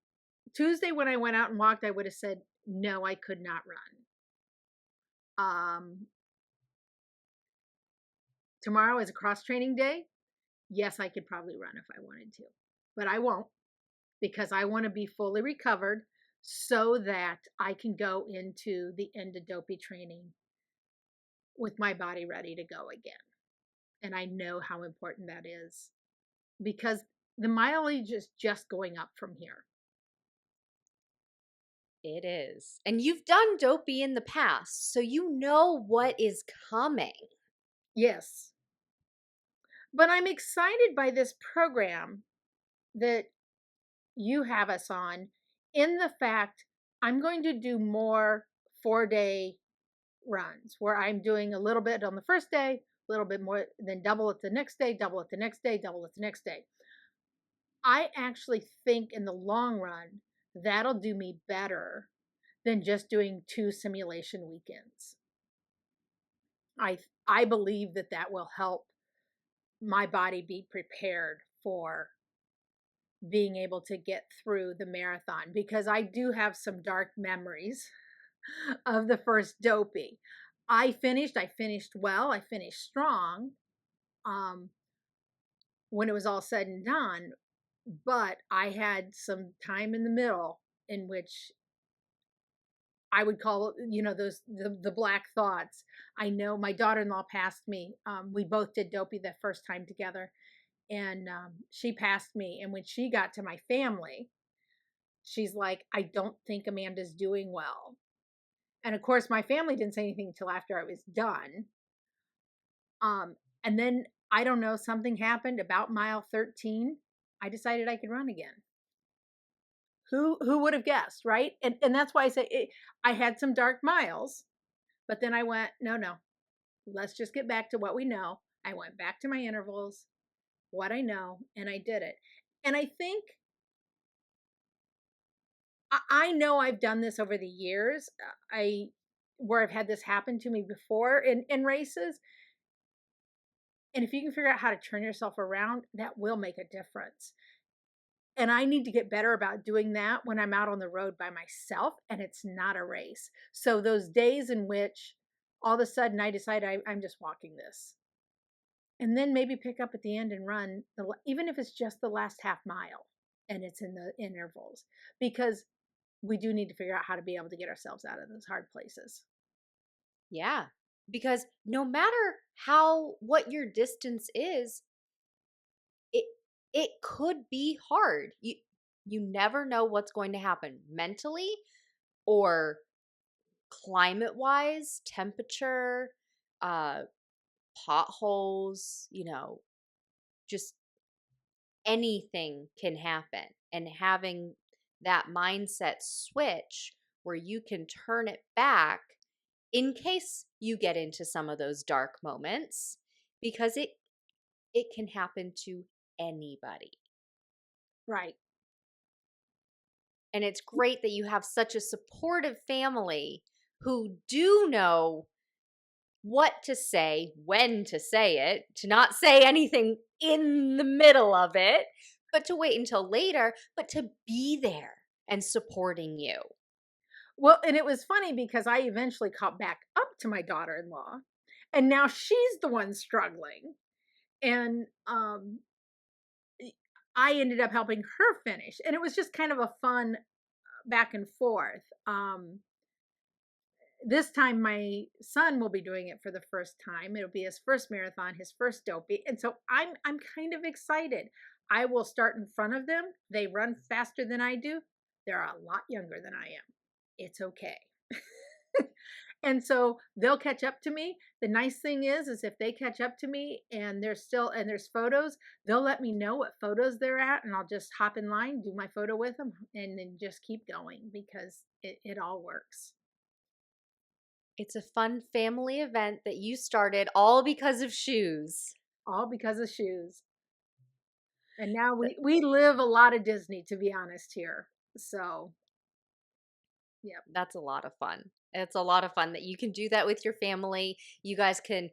Speaker 2: Tuesday when I went out and walked, I would have said no, I could not run. Um, Tomorrow is a cross training day. Yes, I could probably run if I wanted to, but I won't because I want to be fully recovered so that I can go into the end of dopey training with my body ready to go again. And I know how important that is because the mileage is just going up from here.
Speaker 1: It is. And you've done dopey in the past, so you know what is coming.
Speaker 2: Yes. But I'm excited by this program that you have us on in the fact I'm going to do more 4-day runs where I'm doing a little bit on the first day, a little bit more, then double it the next day, double it the next day, double it the next day. I actually think in the long run, that'll do me better than just doing 2 simulation weekends. I believe that that will help my body be prepared for being able to get through the marathon because I do have some dark memories of the first dopey. I finished well, I finished strong. Um, when it was all said and done, but I had some time in the middle in which I would call, those the black thoughts. I know my daughter-in-law passed me. We both did dopey the first time together, and she passed me. And when she got to my family, she's like, "I don't think Amanda's doing well." And of course, my family didn't say anything until after I was done. And then I don't know, something happened about mile 13. I decided I could run again. Who would have guessed, right? And that's why I say I had some dark miles, but then I went, no, no, let's just get back to what we know. I went back to my intervals, what I know, and I did it. And I think I know I've done this over the years. I Where I've had this happen to me before in races. And if you can figure out how to turn yourself around, that will make a difference. And I need to get better about doing that when I'm out on the road by myself and it's not a race. So those days in which all of a sudden I decide I'm just walking this, and then maybe pick up at the end and run even if it's just the last half mile and it's in the intervals, because we do need to figure out how to be able to get ourselves out of those hard places.
Speaker 1: Yeah. Because no matter what your distance is, it it could be hard. You never know what's going to happen mentally or climate wise, temperature, uh potholes, just anything can happen. And having that mindset switch where you can turn it back in case you get into some of those dark moments, because it can happen to anybody.
Speaker 2: Right.
Speaker 1: And it's great that you have such a supportive family who do know what to say, when to say it, to not say anything in the middle of it, but to wait until later, but to be there and supporting you.
Speaker 2: Well, and it was funny because I eventually caught back up to my daughter-in-law, and now she's the one struggling. And e- I ended up helping her finish, and it was just kind of a fun back and forth. This time my son will be doing it for the first time. It'll be his first marathon, his first dopey. And so I'm kind of excited. I will start in front of them. They run faster than I do. They're a lot younger than I am. It's okay. And so they'll catch up to me. The nice thing is if they catch up to me and there's photos, they'll let me know what photos they're at, and I'll just hop in line, do my photo with them, and then just keep going because it all works.
Speaker 1: It's a fun family event that you started all because of shoes.
Speaker 2: All because of shoes. And now we live a lot of Disney, to be honest here. So, yep.
Speaker 1: That's a lot of fun. It's a lot of fun that you can do that with your family. You guys can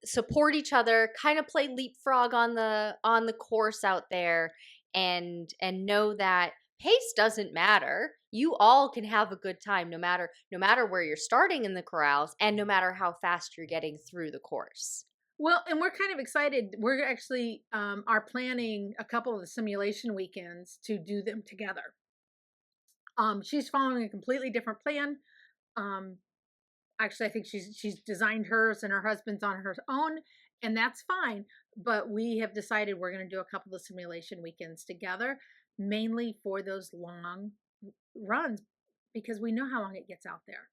Speaker 1: support each other, kind of play leapfrog on the course out there, and know that pace doesn't matter. You all can have a good time no matter where you're starting in the corrals and no matter how fast you're getting through the course.
Speaker 2: Well, and we're kind of excited. We're actually are planning a couple of the simulation weekends to do them together. She's following a completely different plan. Um, Actually, I think she's designed hers, and her husband's on her own, and that's fine. But we have decided we're going to do a couple of simulation weekends together, mainly for those long runs, because we know how long it gets out there.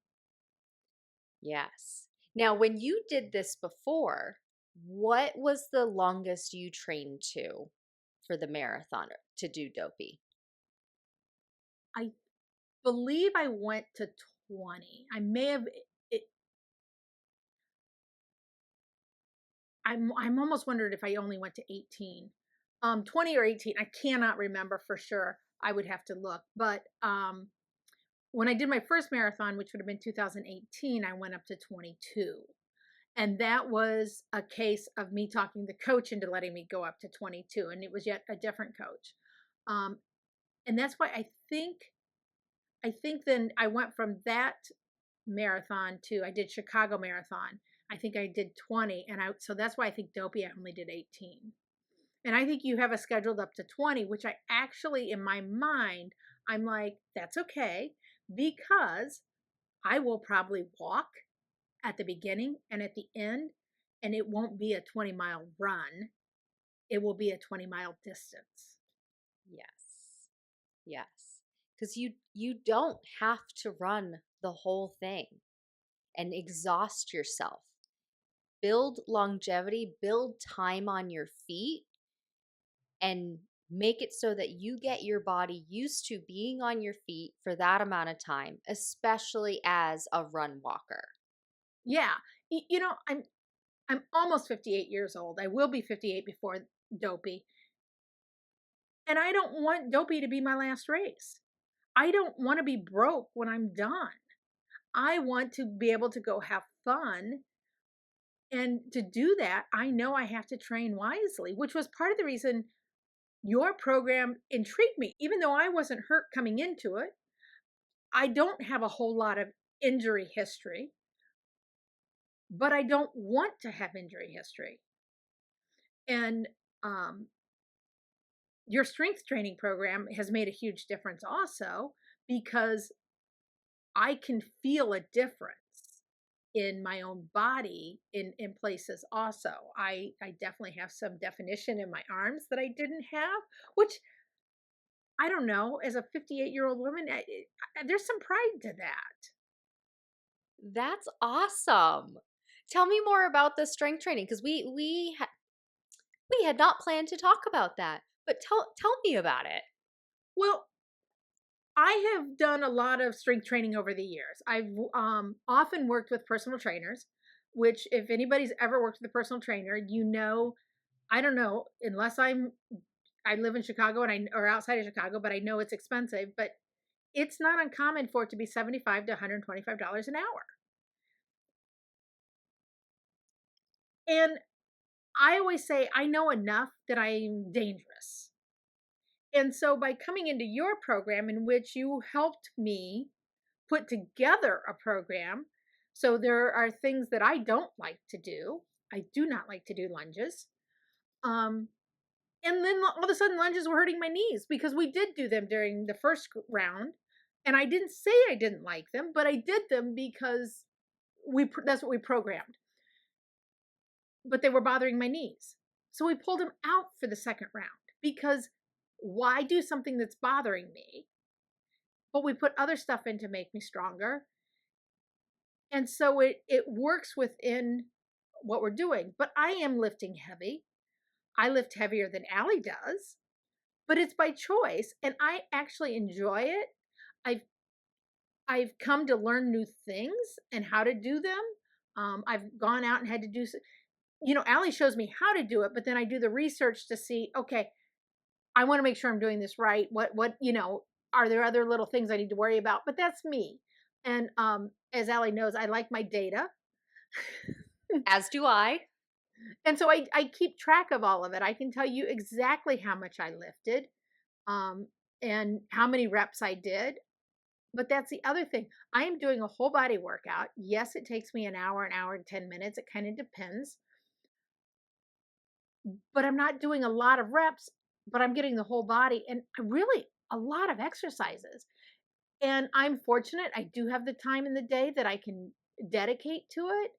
Speaker 1: Yes. Now, when you did this before, what was the longest you trained to for the marathon to do dopey?
Speaker 2: I believe I went to 20. I may have it, I'm almost wondered if I only went to 18. 20 or 18. I cannot remember for sure. I would have to look. But when I did my first marathon, which would have been 2018, I went up to 22. And that was a case of me talking the coach into letting me go up to 22. And it was yet a different coach. Um, and that's why I think then I went from that marathon to I did Chicago Marathon. I think I did 20, and I so that's why I think Dopey I only did 18. And I think you have a scheduled up to 20, which I actually in my mind I'm like that's okay because I will probably walk at the beginning and at the end, and it won't be a 20-mile run. It will be a 20-mile distance.
Speaker 1: Yes. Yes. Cuz you don't have to run the whole thing and exhaust yourself. Build longevity, build time on your feet, and make it so that you get your body used to being on your feet for that amount of time, especially as a run walker.
Speaker 2: Yeah. I'm almost 58 years old. I will be 58 before Dopey. And I don't want Dopey to be my last race. I don't want to be broke when I'm done. I want to be able to go have fun. And to do that, I know I have to train wisely, which was part of the reason your program intrigued me. Even though I wasn't hurt coming into it, I don't have a whole lot of injury history, but I don't want to have injury history. And um, your strength training program has made a huge difference also because I can feel a difference in my own body in places also. I definitely have some definition in my arms that I didn't have, which I don't know, as a 58-year-old woman, there's some pride to that.
Speaker 1: That's awesome. Tell me more about the strength training because we had not planned to talk about that. But tell me about it.
Speaker 2: Well, I have done a lot of strength training over the years. I've often worked with personal trainers, which if anybody's ever worked with a personal trainer, I don't know, unless I live in Chicago and or outside of Chicago, but I know it's expensive, but it's not uncommon for it to be 75 to $125 an hour. And I always say, I know enough that I'm dangerous. And so by coming into your program, in which you helped me put together a program, so there are things that I don't like to do. I do not like to do lunges. Um, and then all of a sudden, lunges were hurting my knees because we did do them during the first round. And I didn't say I didn't like them, but I did them because that's what we programmed. But they were bothering my knees. So we pulled them out for the second round because why do something that's bothering me? But we put other stuff in to make me stronger. And so it works within what we're doing. But I am lifting heavy. I lift heavier than Allie does, but it's by choice and I actually enjoy it. I've I've come to learn new things and how to do them. I've gone out and had to do, Allie shows me how to do it, but then I do the research to see, okay, I want to make sure I'm doing this right. Are there other little things I need to worry about? But that's me. And as Allie knows, I like my data.
Speaker 1: As do I.
Speaker 2: And so I keep track of all of it. I can tell you exactly how much I lifted, um, and how many reps I did. But that's the other thing. I am doing a whole body workout. Yes, it takes me an hour and 10 minutes. It kind of depends. But I'm not doing a lot of reps, but I'm getting the whole body and really a lot of exercises. And I'm fortunate I do have the time in the day that I can dedicate to it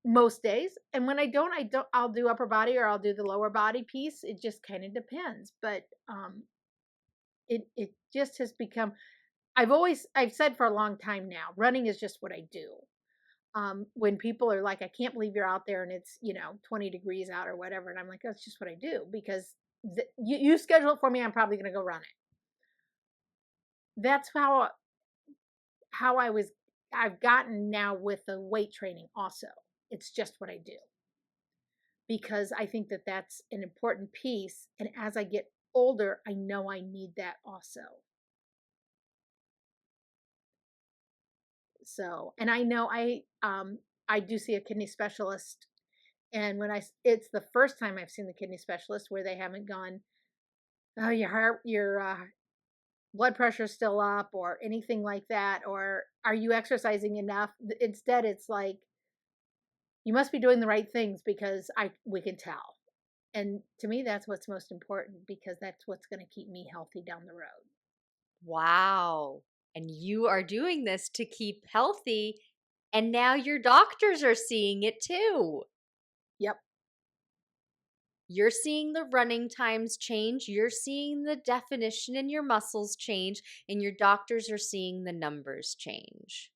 Speaker 2: most days. And when I'll do upper body or I'll do the lower body piece. It just kind of depends. But it just has become, I've said for a long time now, running is just what I do. When people are like, I can't believe you're out there and it's, 20 degrees out or whatever. And I'm like, that's just what I do because you schedule it for me. I'm probably going to go run it. That's how I've gotten now with the weight training also. It's just what I do because I think that that's an important piece. And as I get older, I know I need that also. So, and I know I do see a kidney specialist, and it's the first time I've seen the kidney specialist where they haven't gone, oh, your blood pressure's still up or anything like that, or are you exercising enough? Instead, it's like you must be doing the right things because we can tell. And to me, that's what's most important because that's what's going to keep me healthy down the road.
Speaker 1: Wow. And you are doing this to keep healthy, and now your doctors are seeing it too.
Speaker 2: Yep.
Speaker 1: You're seeing the running times change, you're seeing the definition in your muscles change, and your doctors are seeing the numbers change.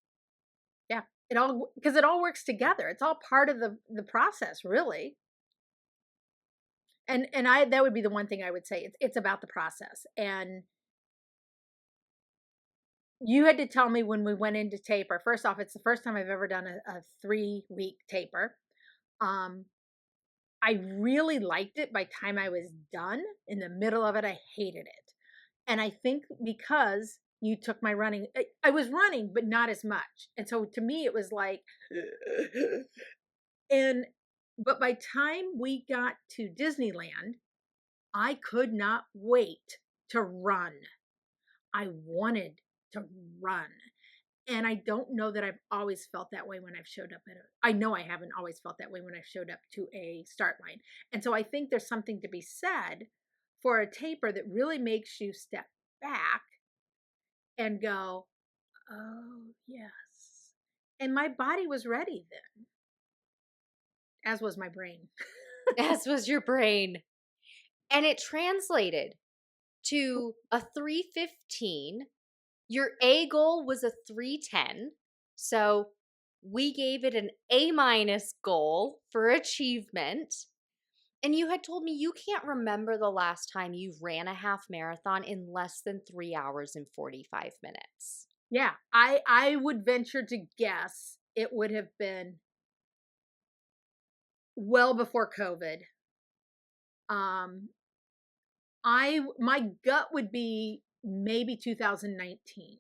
Speaker 2: Yeah. Because it all works together. It's all part of the process, really. And that would be the one thing I would say. It's about the process. And you had to tell me when we went into taper. First off, it's the first time I've ever done a 3-week taper. Um, I really liked it by the time I was done. In the middle of it, I hated it. And I think because you took my running, I was running, but not as much. And so to me, it was like, and, but by time we got to Disneyland, I could not wait to run. I wanted to run. And I don't know that I've always felt that way when I've showed up I know I haven't always felt that way when I've showed up to a start line. And so I think there's something to be said for a taper that really makes you step back and go, oh, yes. And my body was ready then, as was my brain.
Speaker 1: As was your brain. And it translated to a 315. Your A goal was a 310. So we gave it an A minus goal for achievement. And you had told me you can't remember the last time you ran a half marathon in less than 3 hours and 45 minutes.
Speaker 2: Yeah, I would venture to guess it would have been well before COVID. Um, my gut would be maybe 2019.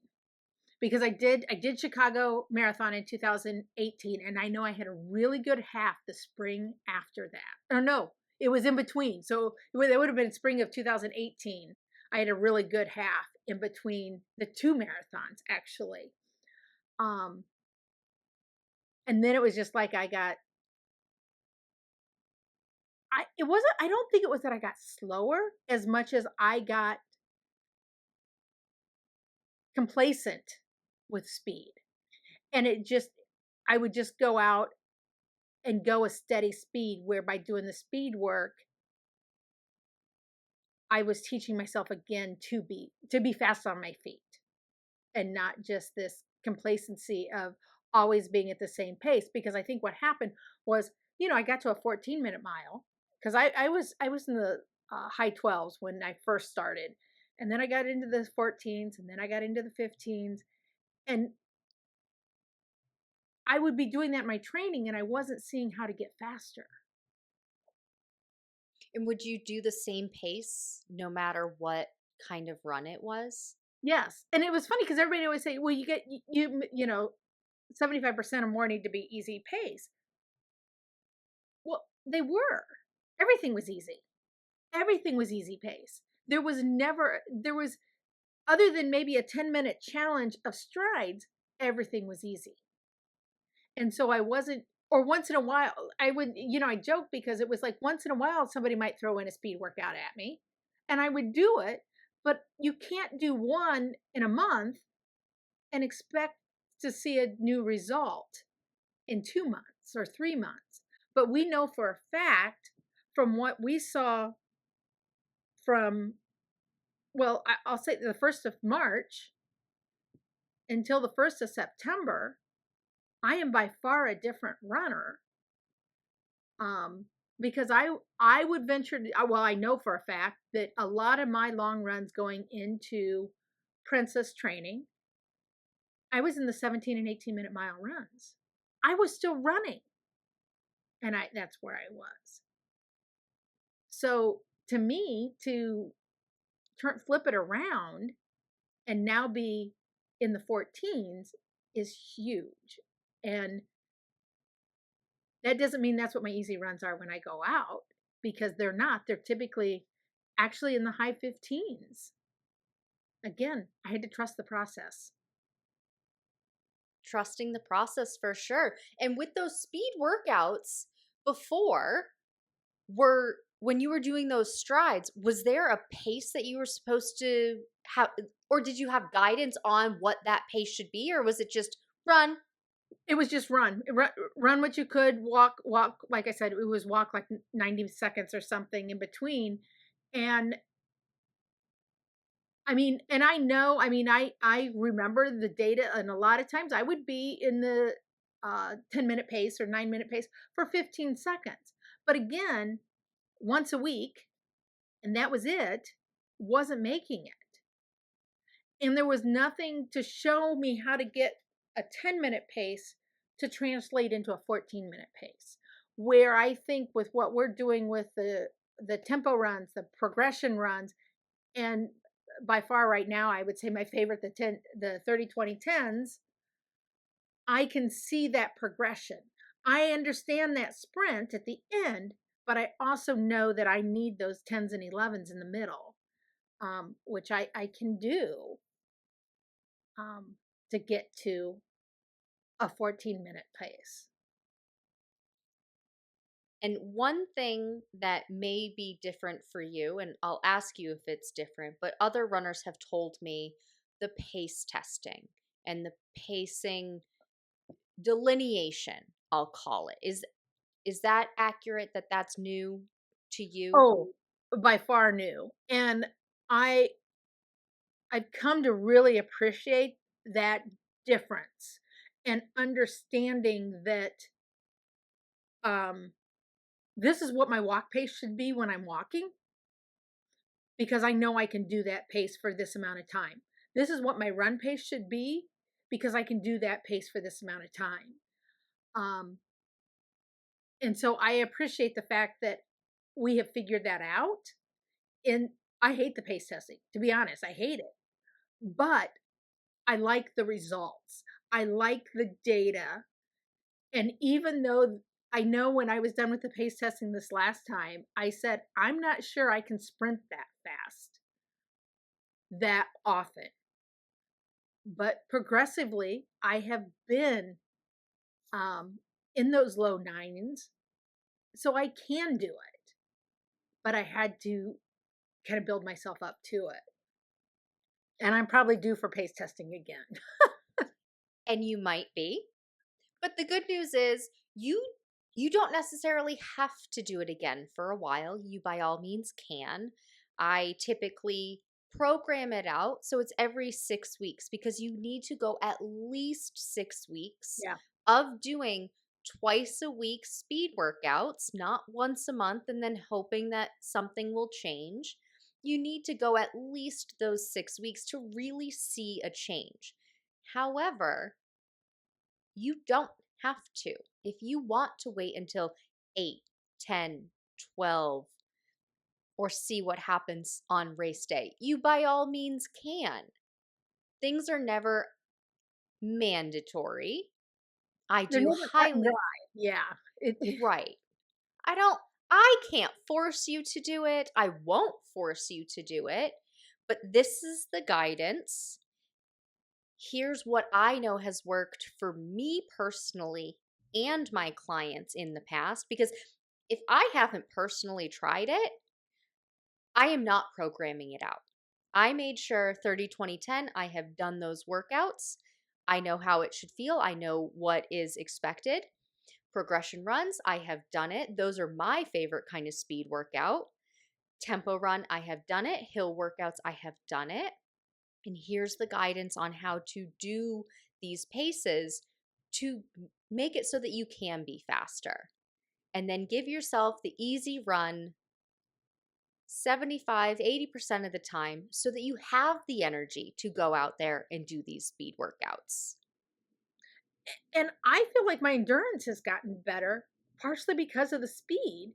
Speaker 2: because I did Chicago Marathon in 2018, and I know I had a really good half the spring after that. Or no, it was in between. So it would have been spring of 2018. I had a really good half in between the two marathons, actually. Um, and then it was just like I don't think it was that I got slower as much as I got complacent with speed. And I would just go out and go a steady speed, where by doing the speed work, I was teaching myself again to be fast on my feet, and not just this complacency of always being at the same pace. Because I think what happened was, I got to a 14-minute mile, because I was in the high 12s when I first started, and then I got into the 14s, and then I got into the 15s, and I would be doing that in my training, and I wasn't seeing how to get faster.
Speaker 1: And would you do the same pace no matter what kind of run it was?
Speaker 2: Yes, and it was funny because everybody always say, "Well, you know, 75% or more need to be easy pace." Well, they were. Everything was easy. Everything was easy pace. There was, other than maybe a 10-minute challenge of strides, everything was easy. And so I wasn't, or once in a while, I joke because it was like once in a while somebody might throw in a speed workout at me, and I would do it, but you can't do one in a month and expect to see a new result in 2 months or 3 months. But we know for a fact, from what we saw from, well, I'll say the 1st of March until the 1st of September, I am by far a different runner. Um, because I would venture to, well, I know for a fact that a lot of my long runs going into princess training, I was in the 17 and 18-minute mile runs. I was still running, and that's where I was. So to me, to flip it around and now be in the 14s is huge. And that doesn't mean that's what my easy runs are when I go out, because they're not. They're typically actually in the high 15s. Again, I had to trust the process.
Speaker 1: Trusting the process for sure. And with those speed workouts before, were when you were doing those strides, was there a pace that you were supposed to have, or did you have guidance on what that pace should be, or was it just run?
Speaker 2: It was just run what you could, walk. Like I said, it was walk like 90 seconds or something in between. And I remember the data, and a lot of times I would be in the 10-minute pace or 9-minute pace for 15 seconds. But again, once a week, and that was it, wasn't making it. And there was nothing to show me how to get a 10-minute pace to translate into a 14-minute pace. Where I think with what we're doing with the tempo runs, the progression runs, and by far right now, I would say my favorite, the 30-20-10s, I can see that progression. I understand that sprint at the end, but I also know that I need those 10s and 11s in the middle, which I can do, to get to a 14-minute pace.
Speaker 1: And one thing that may be different for you, and I'll ask you if it's different, but other runners have told me the pace testing and the pacing delineation, I'll call it. Is that accurate, that that's new to you?
Speaker 2: Oh, by far new. And I I've come to really appreciate that difference, and understanding that um this is what my walk pace should be when I'm walking, because I know I can do that pace for this amount of time. This is what my run pace should be, because I can do that pace for this amount of time. Um, and so I appreciate the fact that we have figured that out. And I hate the pace testing, to be honest. I hate it. But I like the results. I like the data. And even though I know when I was done with the pace testing this last time, I said, I'm not sure I can sprint that fast that often. But progressively, I have been um, in those low nines. So I can do it. But I had to kind of build myself up to it. And I'm probably due for pace testing again.
Speaker 1: And you might be. But the good news is you don't necessarily have to do it again for a while. You by all means can. I typically program it out so it's every 6 weeks because you need to go at least 6 weeks
Speaker 2: Yeah.
Speaker 1: of doing twice a week speed workouts, not once a month and then hoping that something will change. You need to go at least those 6 weeks to really see a change. However, you don't have to. If you want to wait until 8, 10, 12, or see what happens on race day, you by all means can. Things are never mandatory. I
Speaker 2: They're
Speaker 1: do
Speaker 2: never cut and dry.
Speaker 1: highly,
Speaker 2: Yeah.
Speaker 1: right. I don't, I can't force you to do it. I won't force you to do it. But this is the guidance. Here's what I know has worked for me personally and my clients in the past. Because if I haven't personally tried it, I am not programming it out. I made sure 30, 20, 10, I have done those workouts. I know how it should feel. I know what is expected. Progression runs, I have done it. Those are my favorite kind of speed workout. Tempo run, I have done it. Hill workouts, I have done it. And here's the guidance on how to do these paces to make it so that you can be faster. And then give yourself the easy run 75, 80% of the time so that you have the energy to go out there and do these speed workouts.
Speaker 2: And I feel like my endurance has gotten better, partially because of the speed.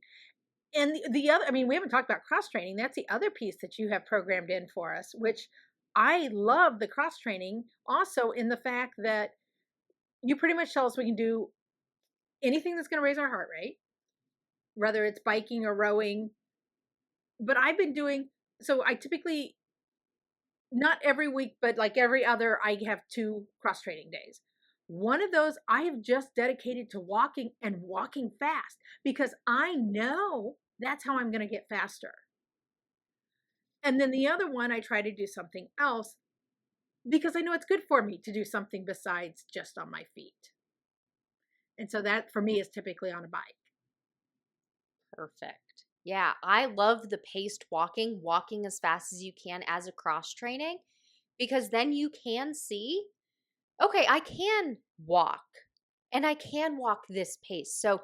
Speaker 2: And the other, I mean, we haven't talked about cross training. That's the other piece that you have programmed in for us, which I love the cross training also in the fact that you pretty much tell us we can do anything that's going to raise our heart rate, whether it's biking or rowing. But I've been doing, so I typically, not every week, but like every other, I have 2 cross training days. One of those I have just dedicated to walking and walking fast because I know that's how I'm going to get faster. And then the other one, I try to do something else because I know it's good for me to do something besides just on my feet. And so that for me is typically on a bike.
Speaker 1: Perfect. Yeah, I love the paced walking, walking as fast as you can as a cross training, because then you can see, okay, I can walk and I can walk this pace. So,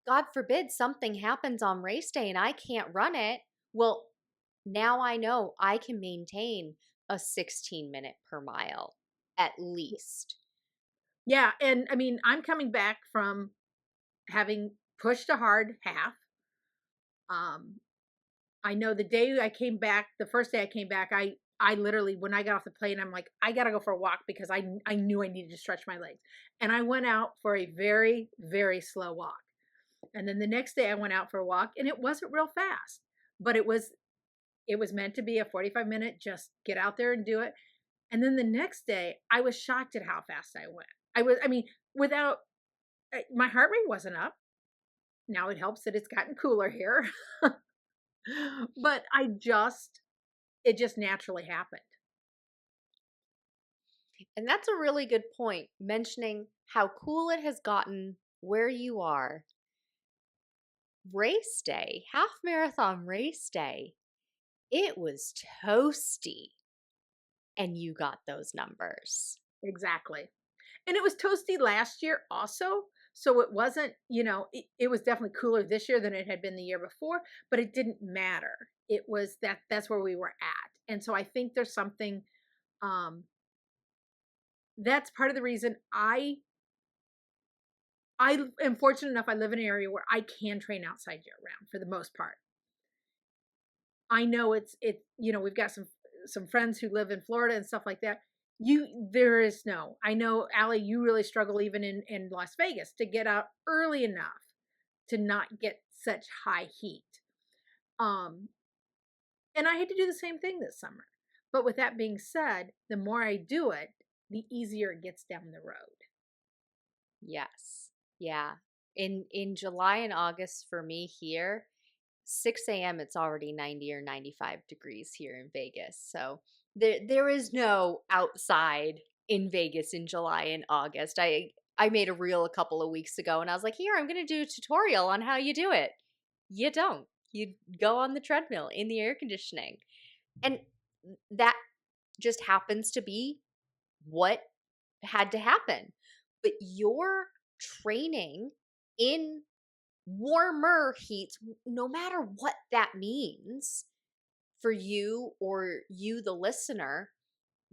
Speaker 1: God forbid something happens on race day and I can't run it. Well, now I know I can maintain a 16-minute per mile at least.
Speaker 2: Yeah. And I mean, I'm coming back from having pushed a hard half. Um, I know the day I came back, the first day I came back, I literally when I got off the plane, I'm like, I gotta go for a walk because I knew I needed to stretch my legs. And I went out for a very, very slow walk. And then the next day I went out for a walk and it wasn't real fast, but it was meant to be a 45-minute just get out there and do it. And then the next day I was shocked at how fast I went. I mean, without my heart rate wasn't up. Now it helps that it's gotten cooler here. But it just naturally happened.
Speaker 1: And that's a really good point, mentioning how cool it has gotten where you are. Race day, half marathon race day, it was toasty, and you got those numbers.
Speaker 2: Exactly. And it was toasty last year also. So it wasn't, it was definitely cooler this year than it had been the year before, but it didn't matter. It was that's where we were at. And so I think there's something um that's part of the reason I am fortunate enough I live in an area where I can train outside year round for the most part. I know we've got some friends who live in Florida and stuff like that. there is no. I know, Allie, you really struggle even in Las Vegas to get out early enough to not get such high heat. Um, and I had to do the same thing this summer. But with that being said, the more I do it, the easier it gets down the road.
Speaker 1: Yes. Yeah. In July and August for me here, 6 a.m. it's already 90 or 95 degrees here in Vegas. So there is no outside in Vegas in July and August. I made a reel a couple of weeks ago and I was like, "Here, I'm going to do a tutorial on how you do it." You don't. You go on the treadmill in the air conditioning. And that just happens to be what had to happen. But your training in warmer heats, no matter what that means for you or you, the listener,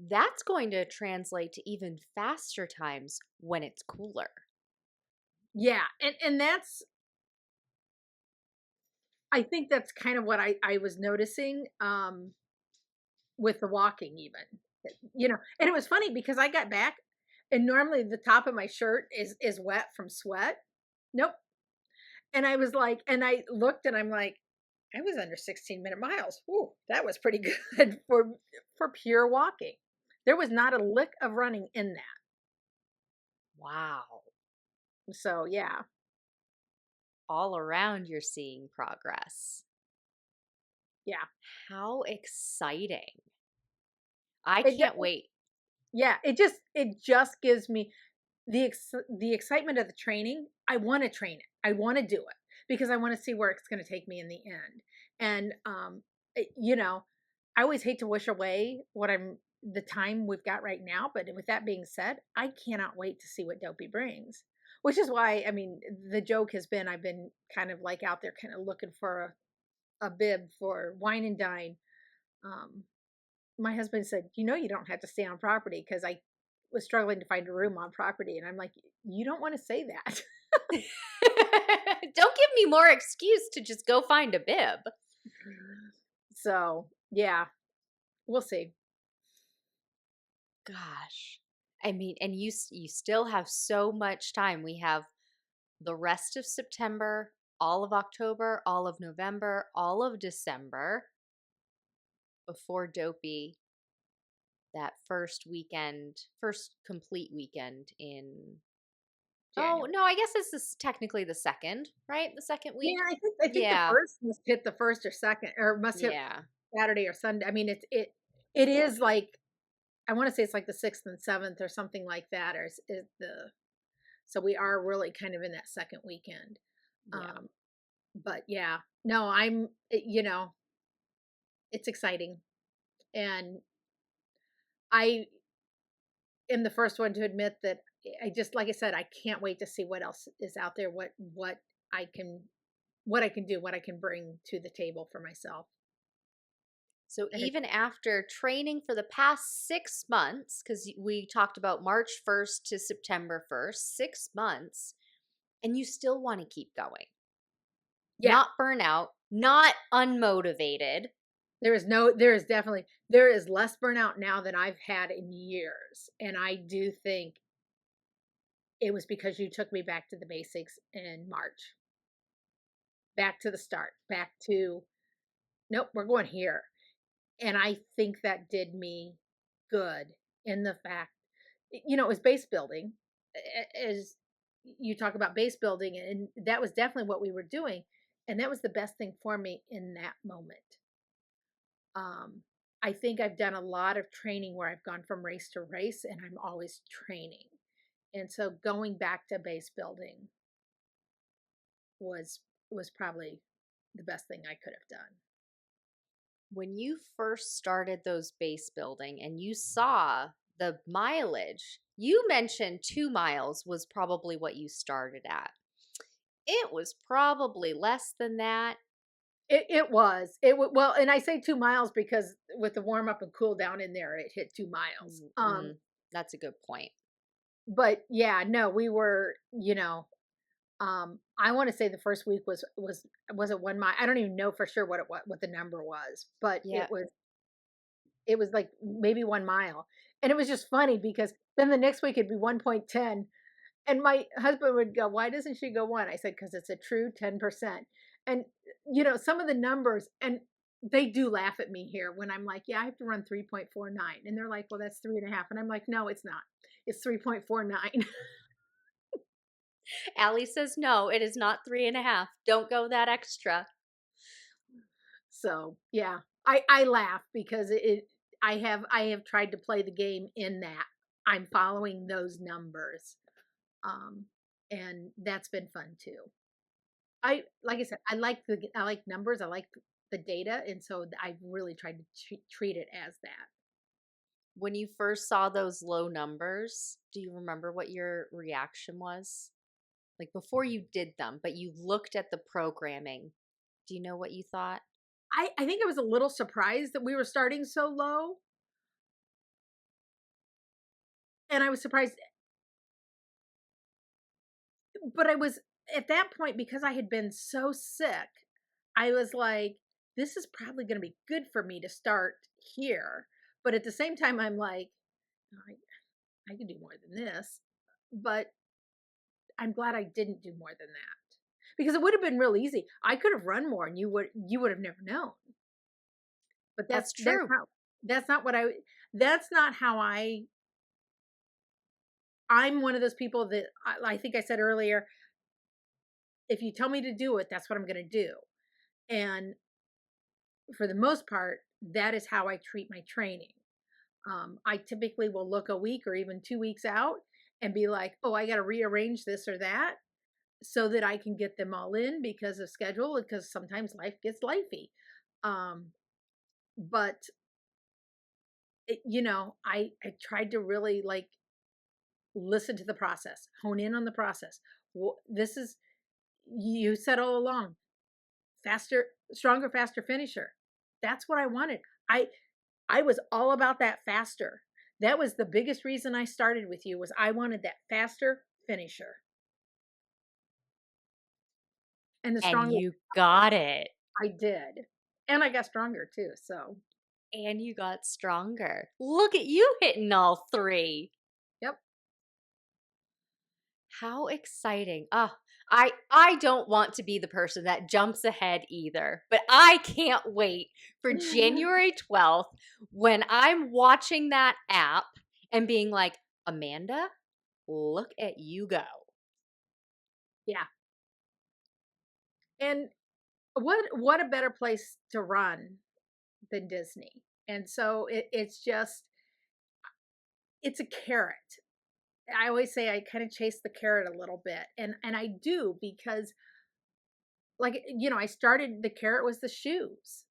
Speaker 1: that's going to translate to even faster times when it's cooler.
Speaker 2: Yeah, and that's, I think that's kind of what I was noticing, with the walking even. And it was funny because I got back and normally the top of my shirt is wet from sweat. Nope. And I was like, and I looked and I'm like, I was under 16-minute miles. Ooh, that was pretty good for pure walking. There was not a lick of running in that.
Speaker 1: Wow.
Speaker 2: So yeah.
Speaker 1: All around, you're seeing progress.
Speaker 2: Yeah.
Speaker 1: How exciting. I
Speaker 2: It
Speaker 1: can't
Speaker 2: definitely,
Speaker 1: wait.
Speaker 2: yeah, it just gives me the excitement of the training. I want to train it. I want to do it because I want to see where it's going to take me in the end. And I always hate to wish away the time we've got right now, but with that being said, I cannot wait to see what Dopey brings. Which is why, I mean, the joke has been I've been kind of like out there kind of looking for a bib for wine and dine. Um, my husband said, you don't have to stay on property because I was struggling to find a room on property. And I'm like, you don't want to say that.
Speaker 1: Don't give me more excuse to just go find a bib.
Speaker 2: So, yeah, we'll see.
Speaker 1: Gosh. I mean, and you still have so much time. We have the rest of September, all of October, all of November, all of December before Dopey, that first weekend, first complete weekend in, oh,
Speaker 2: January.
Speaker 1: no, I guess this is technically the second, right? The second
Speaker 2: Yeah,
Speaker 1: week.
Speaker 2: I think the
Speaker 1: Yeah.
Speaker 2: first must hit the first or second, or must hit
Speaker 1: Yeah.
Speaker 2: Saturday or Sunday. I mean, it is like, I want to say it's like the 6th and 7th or something like that, or is the so we are really kind of in that second weekend.
Speaker 1: Yeah.
Speaker 2: Um, but yeah, no, it's exciting, and I am the first one to admit that I just, like I said, I can't wait to see what else is out there, I can what I can do, what I can bring to the table for myself.
Speaker 1: So
Speaker 2: And it,
Speaker 1: even after training for the past 6 months, because we talked about March 1st to September 1st, 6 months, and you still want to keep going,
Speaker 2: yeah,
Speaker 1: not burn out, not unmotivated.
Speaker 2: there is less burnout now than I've had in years. And I do think it was because you took me back to the basics in March, back to the start, back to, nope, we're going here. And I think that did me good in the fact, it was base building. As you talk about base building, and that was definitely what we were doing. And that was the best thing for me in that moment. Um, I think I've done a lot of training where I've gone from race to race and I'm always training. And so going back to base building was was probably the best thing I could have done.
Speaker 1: When you first started those base building and you saw the mileage, you mentioned 2 miles was probably what you started at. It was probably less than that.
Speaker 2: It was. Well, and I say 2 miles because with the warm up and cool down in there, it hit 2 miles.
Speaker 1: Mm, that's a good point.
Speaker 2: But yeah, no, we were, I want to say the first week was it 1 mile? I don't even know for sure what the number was, but it
Speaker 1: Yeah,
Speaker 2: was It was like maybe 1 mile. And it was just funny because then the next week it'd be 1.10. And my husband would go, "Why doesn't she go 1?" I said, "'Cause it's a true 10%." And, some of the numbers, and they do laugh at me here when I'm like, "Yeah, I have to run 3.49." And they're like, "Well, that's 3.5." And I'm like, "No, it's not. It's 3.49."
Speaker 1: Allie says, no, it is not 3.5. Don't go that extra.
Speaker 2: So, yeah, I laugh because I have tried to play the game in that I'm following those numbers, um, and that's been fun too. Like I said, I like numbers, I like the data, and so I've really tried to treat it as that.
Speaker 1: When you first saw those low numbers, do you remember what your reaction was? Like before you did them, but you looked at the programming. Do you know what you thought?
Speaker 2: I think I was a little surprised that we were starting so low, and I was surprised, but I was at that point because I had been so sick, I was like, "This is probably gonna be good for me to start here," but at the same time, I'm like, I can do more than this, but I'm glad I didn't do more than that because it would have been real easy. I could have run more and you would have never known. But
Speaker 1: That's
Speaker 2: that's
Speaker 1: true.
Speaker 2: not that's not what I that's not how I'm one of those people that I think I said earlier, if you tell me to do it, that's what I'm going to do. And for the most part, that is how I treat my training. I typically will look a week or even 2 weeks out and be like, oh, I got to rearrange this or that so that I can get them all in because of schedule, because sometimes life gets lifey. Um, but I tried to really like listen to the process, hone in on the process. This is you said all along, faster, stronger, faster finisher. That's what I wanted. I I was all about that faster. That was the biggest reason I started with you was I wanted that faster finisher. And the
Speaker 1: And
Speaker 2: stronger
Speaker 1: you got it.
Speaker 2: I did. And I got stronger too. So,
Speaker 1: And you got stronger. Look at you hitting all three.
Speaker 2: yep.
Speaker 1: How exciting. I don't want to be the person that jumps ahead either, but I can't wait for January 12th when I'm watching that app and being like, Amanda, look at you go.
Speaker 2: Yeah. And what a better place to run than Disney. And so it's a carrot. I always say I kind of chase the carrot a little bit. And I do because like I started the carrot was the shoes.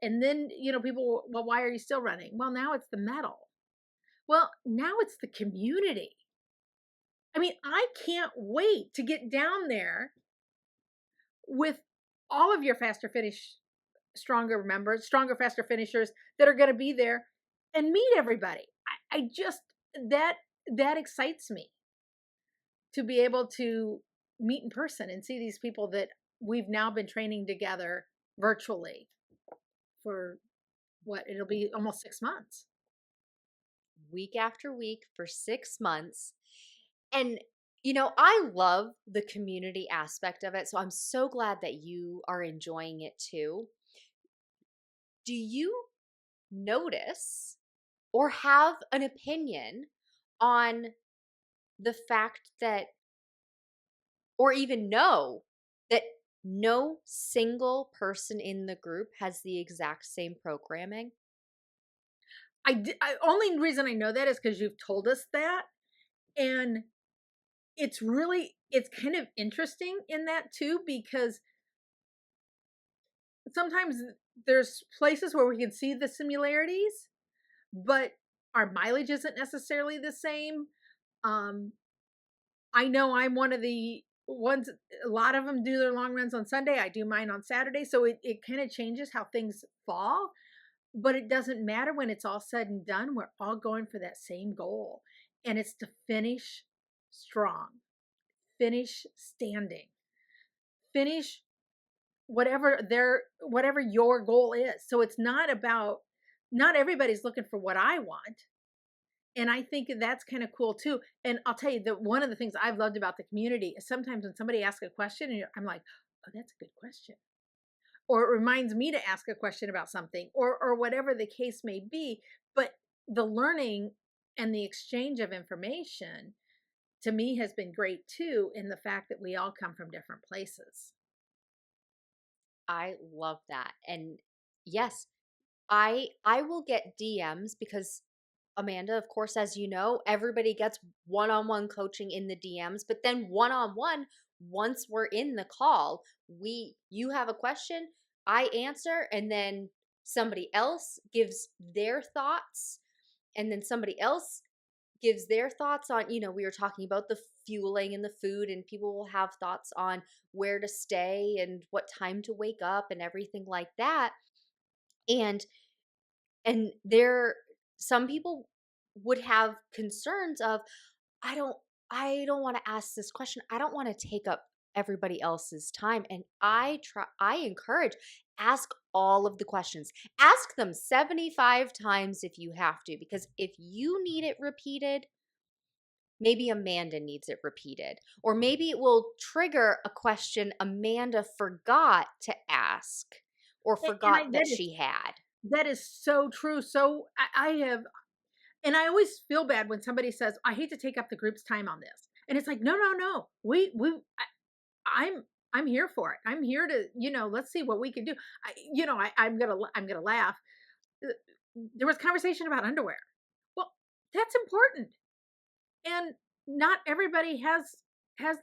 Speaker 2: And then, people, well, why are you still running? Well, now it's the medal. Well, now it's the community. I mean, I can't wait to get down there with all of your faster finish stronger members, stronger, faster finishers that are going to be there and meet everybody. I just that that excites me to be able to meet in person and see these people that we've now been training together virtually for what it'll be almost 6 months.
Speaker 1: Week after week for 6 months. And, I love the community aspect of it. So I'm so glad that you are enjoying it too. Do you notice or have an opinion on the fact that, or even know that no single person in the group has the exact same programming?
Speaker 2: Only reason I know that is because you've told us that, and it's kind of interesting in that too because sometimes there's places where we can see the similarities, but our mileage isn't necessarily the same. Um, I know I'm one of the ones, a lot of them do their long runs on Sunday. I do mine on Saturday. So it kind of changes how things fall, but it doesn't matter when it's all said and done. We're all going for that same goal, and it's to finish strong, finish standing, finish whatever your goal is. So it's not about not everybody's looking for what I want. And I think that's kind of cool too. And I'll tell you that one of the things I've loved about the community is sometimes when somebody asks a question and I'm like, oh, that's a good question. Or it reminds me to ask a question about something or whatever the case may be. But the learning and the exchange of information to me has been great too, in the fact that we all come from different places.
Speaker 1: I love that. And yes, I will get DMs because Amanda, of course, as you know, everybody gets one-on-one coaching in the DMs, but then one-on-one, once we're in the call, you have a question, I answer, and then somebody else gives their thoughts, and then somebody else gives their thoughts on, we were talking about the fueling and the food, and people will have thoughts on where to stay and what time to wake up and everything like that. And there some people would have concerns of, I don't I don't want to ask this question. I don't want to take up everybody else's time. And I encourage, ask all of the questions. Ask them 75 times if you have to, because if you need it repeated, maybe Amanda needs it repeated, or maybe it will trigger a question Amanda forgot to ask or
Speaker 2: And
Speaker 1: forgot that she had.
Speaker 2: that is so true. So I have, and I always feel bad when somebody says, I hate to take up the group's time on this. And it's like, no, no, no. I'm here for it. I'm here to, let's see what we can do. I'm gonna laugh. Uh, There was conversation about underwear. Well, that's important, and not everybody has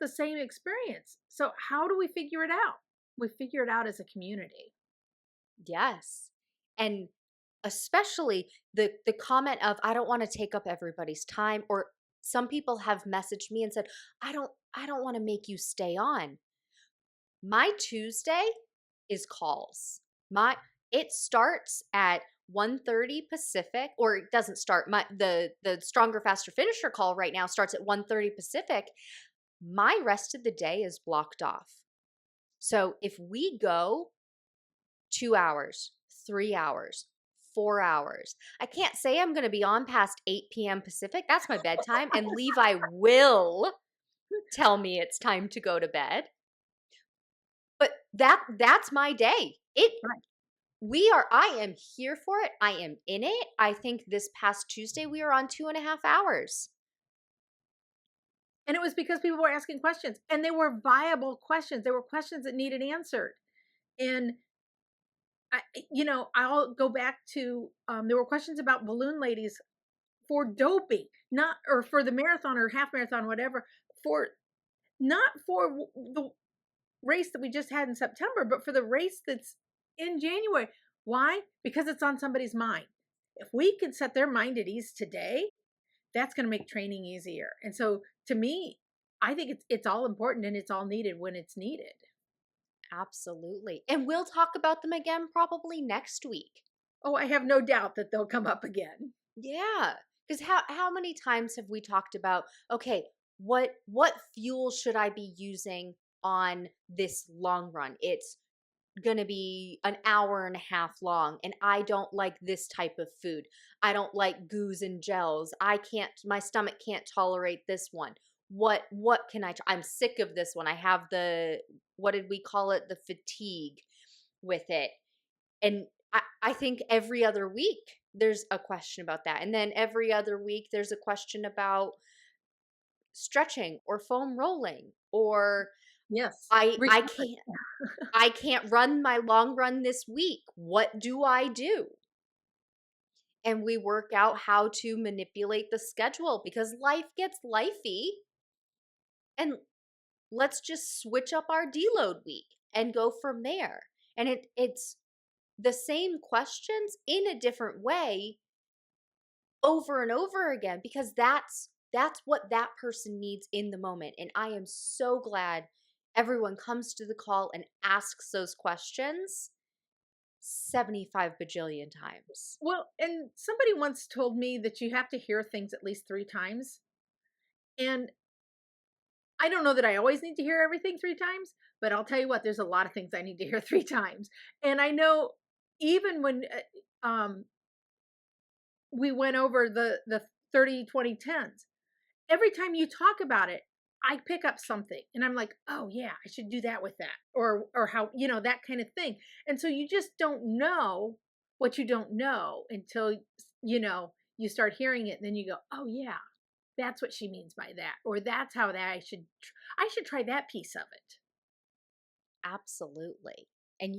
Speaker 2: the same experience. So how do we figure it out? We figure it out as a community.
Speaker 1: Yes. And especially the comment of, I don't want to take up everybody's time, or some people have messaged me and said, I don't want to make you stay on. My Tuesday is calls. My It starts at 1:30 Pacific, or it doesn't start. The Stronger Faster Finisher call right now starts at 1:30 Pacific. My rest of the day is blocked off. So if we go 2 hours, 3 hours, 4 hours. I can't say I'm going to be on past 8 p.m. Pacific. That's my bedtime. And Levi will tell me it's time to go to bed. But that's my day.
Speaker 2: Right.
Speaker 1: I am here for it. I am in it. I think this past Tuesday we were on 2.5 hours.
Speaker 2: And it was because people were asking questions, and they were viable questions. They were questions that needed answered. And I'll go back to, there were questions about balloon ladies for doping, not, or for the marathon or half marathon, whatever, for not for the race that we just had in September, but for the race that's in January. Why? Because it's on somebody's mind. If we can set their mind at ease today, that's going to make training easier. And so to me, I think it's all important, and it's all needed when it's needed.
Speaker 1: Absolutely. And we'll talk about them again probably next week.
Speaker 2: Oh, I have no doubt that they'll come up again.
Speaker 1: Yeah. Because how many times have we talked about, okay, what fuel should I be using on this long run? It's gonna be an hour and a half long, and I don't like this type of food. I don't like goos and gels. My stomach can't tolerate this one. What can I'm sick of this one. I have what did we call it? The fatigue with it. And I think every other week there's a question about that. And then every other week there's a question about stretching or foam rolling, or
Speaker 2: Yes.
Speaker 1: I
Speaker 2: Recovery.
Speaker 1: can't I can't run my long run this week. What do I do? And we work out how to manipulate the schedule, because life gets lifey, and let's just switch up our deload week and go from there. And it's the same questions in a different way over and over again, because that's what that person needs in the moment. And I am so glad everyone comes to the call and asks those questions 75 bajillion times.
Speaker 2: Well, and somebody once told me that you have to hear things at least 3 times. And I don't know that I always need to hear everything 3 times, but I'll tell you what, there's a lot of things I need to hear 3 times. And I know even when we went over the 30-20-10s. Every time you talk about it, I pick up something and I'm like, "Oh yeah, I should do that with that." Or how, that kind of thing. And so you just don't know what you don't know until you start hearing it and then you go, "Oh yeah, that's what she means by that." Or that's how that I should try that piece of it.
Speaker 1: Absolutely. And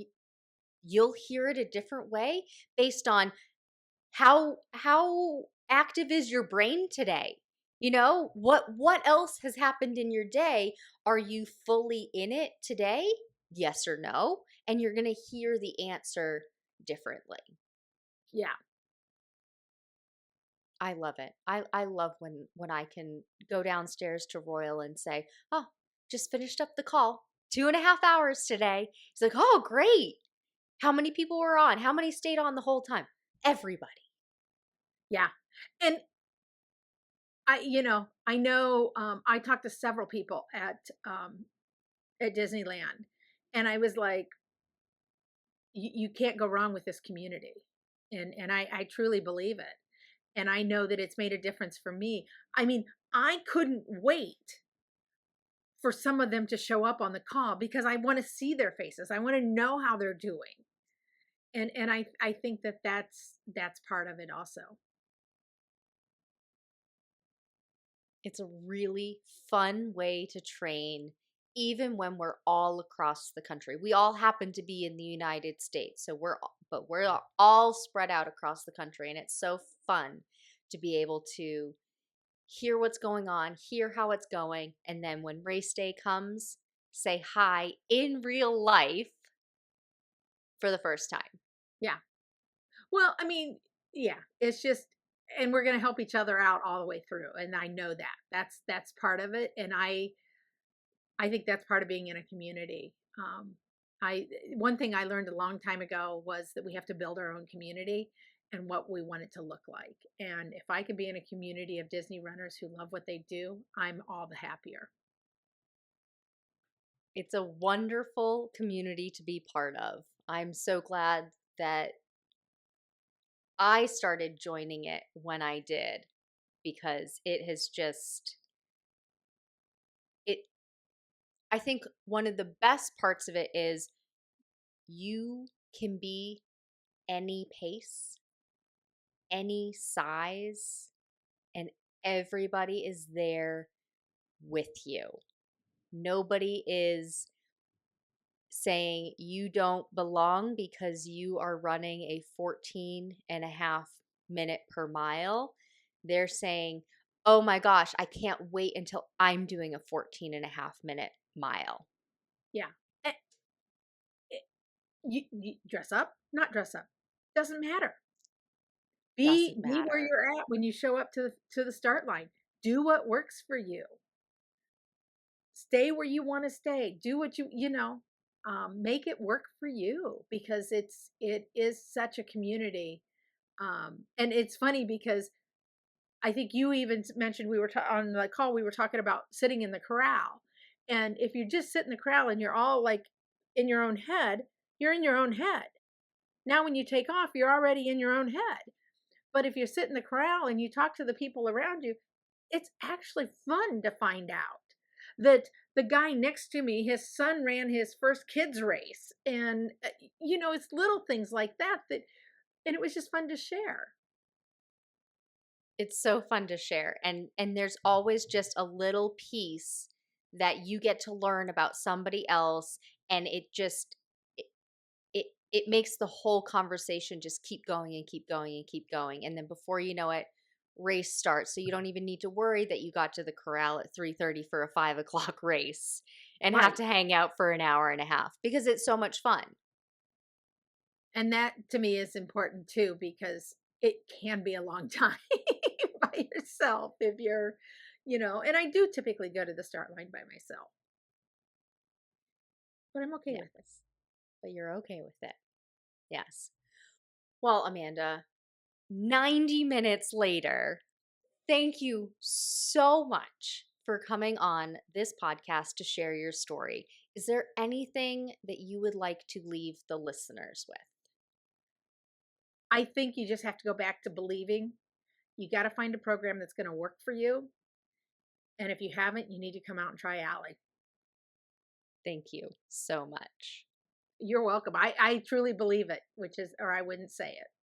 Speaker 1: you'll hear it a different way based on how active is your brain today? What else has happened in your day? Are you fully in it today? Yes or no? And you're going to hear the answer differently.
Speaker 2: Yeah.
Speaker 1: I love it. I love when I can go downstairs to Royal and say, "Oh, just finished up the call. 2.5 hours today." He's like, "Oh, great. How many people were on? How many stayed on the whole time?" Everybody.
Speaker 2: Yeah. And I know I talked to several people at Disneyland, and I was like, you can't go wrong with this community. And I truly believe it. And I know that it's made a difference for me. I mean, I couldn't wait for some of them to show up on the call because I want to see their faces. I want to know how they're doing. And I think that that's part of it also.
Speaker 1: It's a really fun way to train, even when we're all across the country. We all happen to be in the United States, but we're all spread out across the country, and it's so fun to be able to hear what's going on, hear how it's going, and then when race day comes, say hi in real life for the first time.
Speaker 2: Yeah. Well, I mean, yeah, it's just, and we're going to help each other out all the way through, and I know that. That's part of it, and I think that's part of being in a community. I One thing I learned a long time ago was that we have to build our own community and what we want it to look like. And if I could be in a community of Disney runners who love what they do, I'm all the happier.
Speaker 1: It's a wonderful community to be part of. I'm so glad that I started joining it when I did because it has just it I think one of the best parts of it is you can be any pace, any size, and everybody is there with you. Nobody is saying you don't belong because you are running a 14.5 minute per mile. They're saying, oh my gosh, I can't wait until I'm doing a 14.5 minute mile.
Speaker 2: Yeah. Eh, you dress up, not dress up, doesn't matter. Be
Speaker 1: Doesn't
Speaker 2: be where
Speaker 1: matter.
Speaker 2: you're at when you show up to the start line. Do what works for you. Stay where you want to stay. Do what make it work for you because it is such a community. And it's funny because I think you even mentioned on the call we were talking about sitting in the corral, and if you just sit in the corral and you're all like in your own head, you're in your own head. Now when you take off, you're already in your own head. But if you sit in the corral and you talk to the people around you, it's actually fun to find out that the guy next to me, his son ran his first kids race. And, it's little things like and it was just fun to share.
Speaker 1: It's so fun to share, and there's always just a little piece that you get to learn about somebody else, and it it makes the whole conversation just keep going and keep going and keep going, and then before you know it, race starts, so you don't even need to worry that you got to the corral at 3:30 for a 5 o'clock race and have
Speaker 2: Right.
Speaker 1: to hang out for an hour and a half because it's so much fun.
Speaker 2: And that to me is important too, because it can be a long time by yourself if and I do typically go to the start line by myself, but I'm okay with it.
Speaker 1: Yes, but you're okay with it. Yes. Well, Amanda, 90 minutes later, thank you so much for coming on this podcast to share your story. Is there anything that you would like to leave the listeners with?
Speaker 2: I think you just have to go back to believing. You got to find a program that's going to work for you. And if you haven't, you need to come out and try Allie.
Speaker 1: Thank you so much.
Speaker 2: You're welcome. I truly believe it, which is, or I wouldn't say it.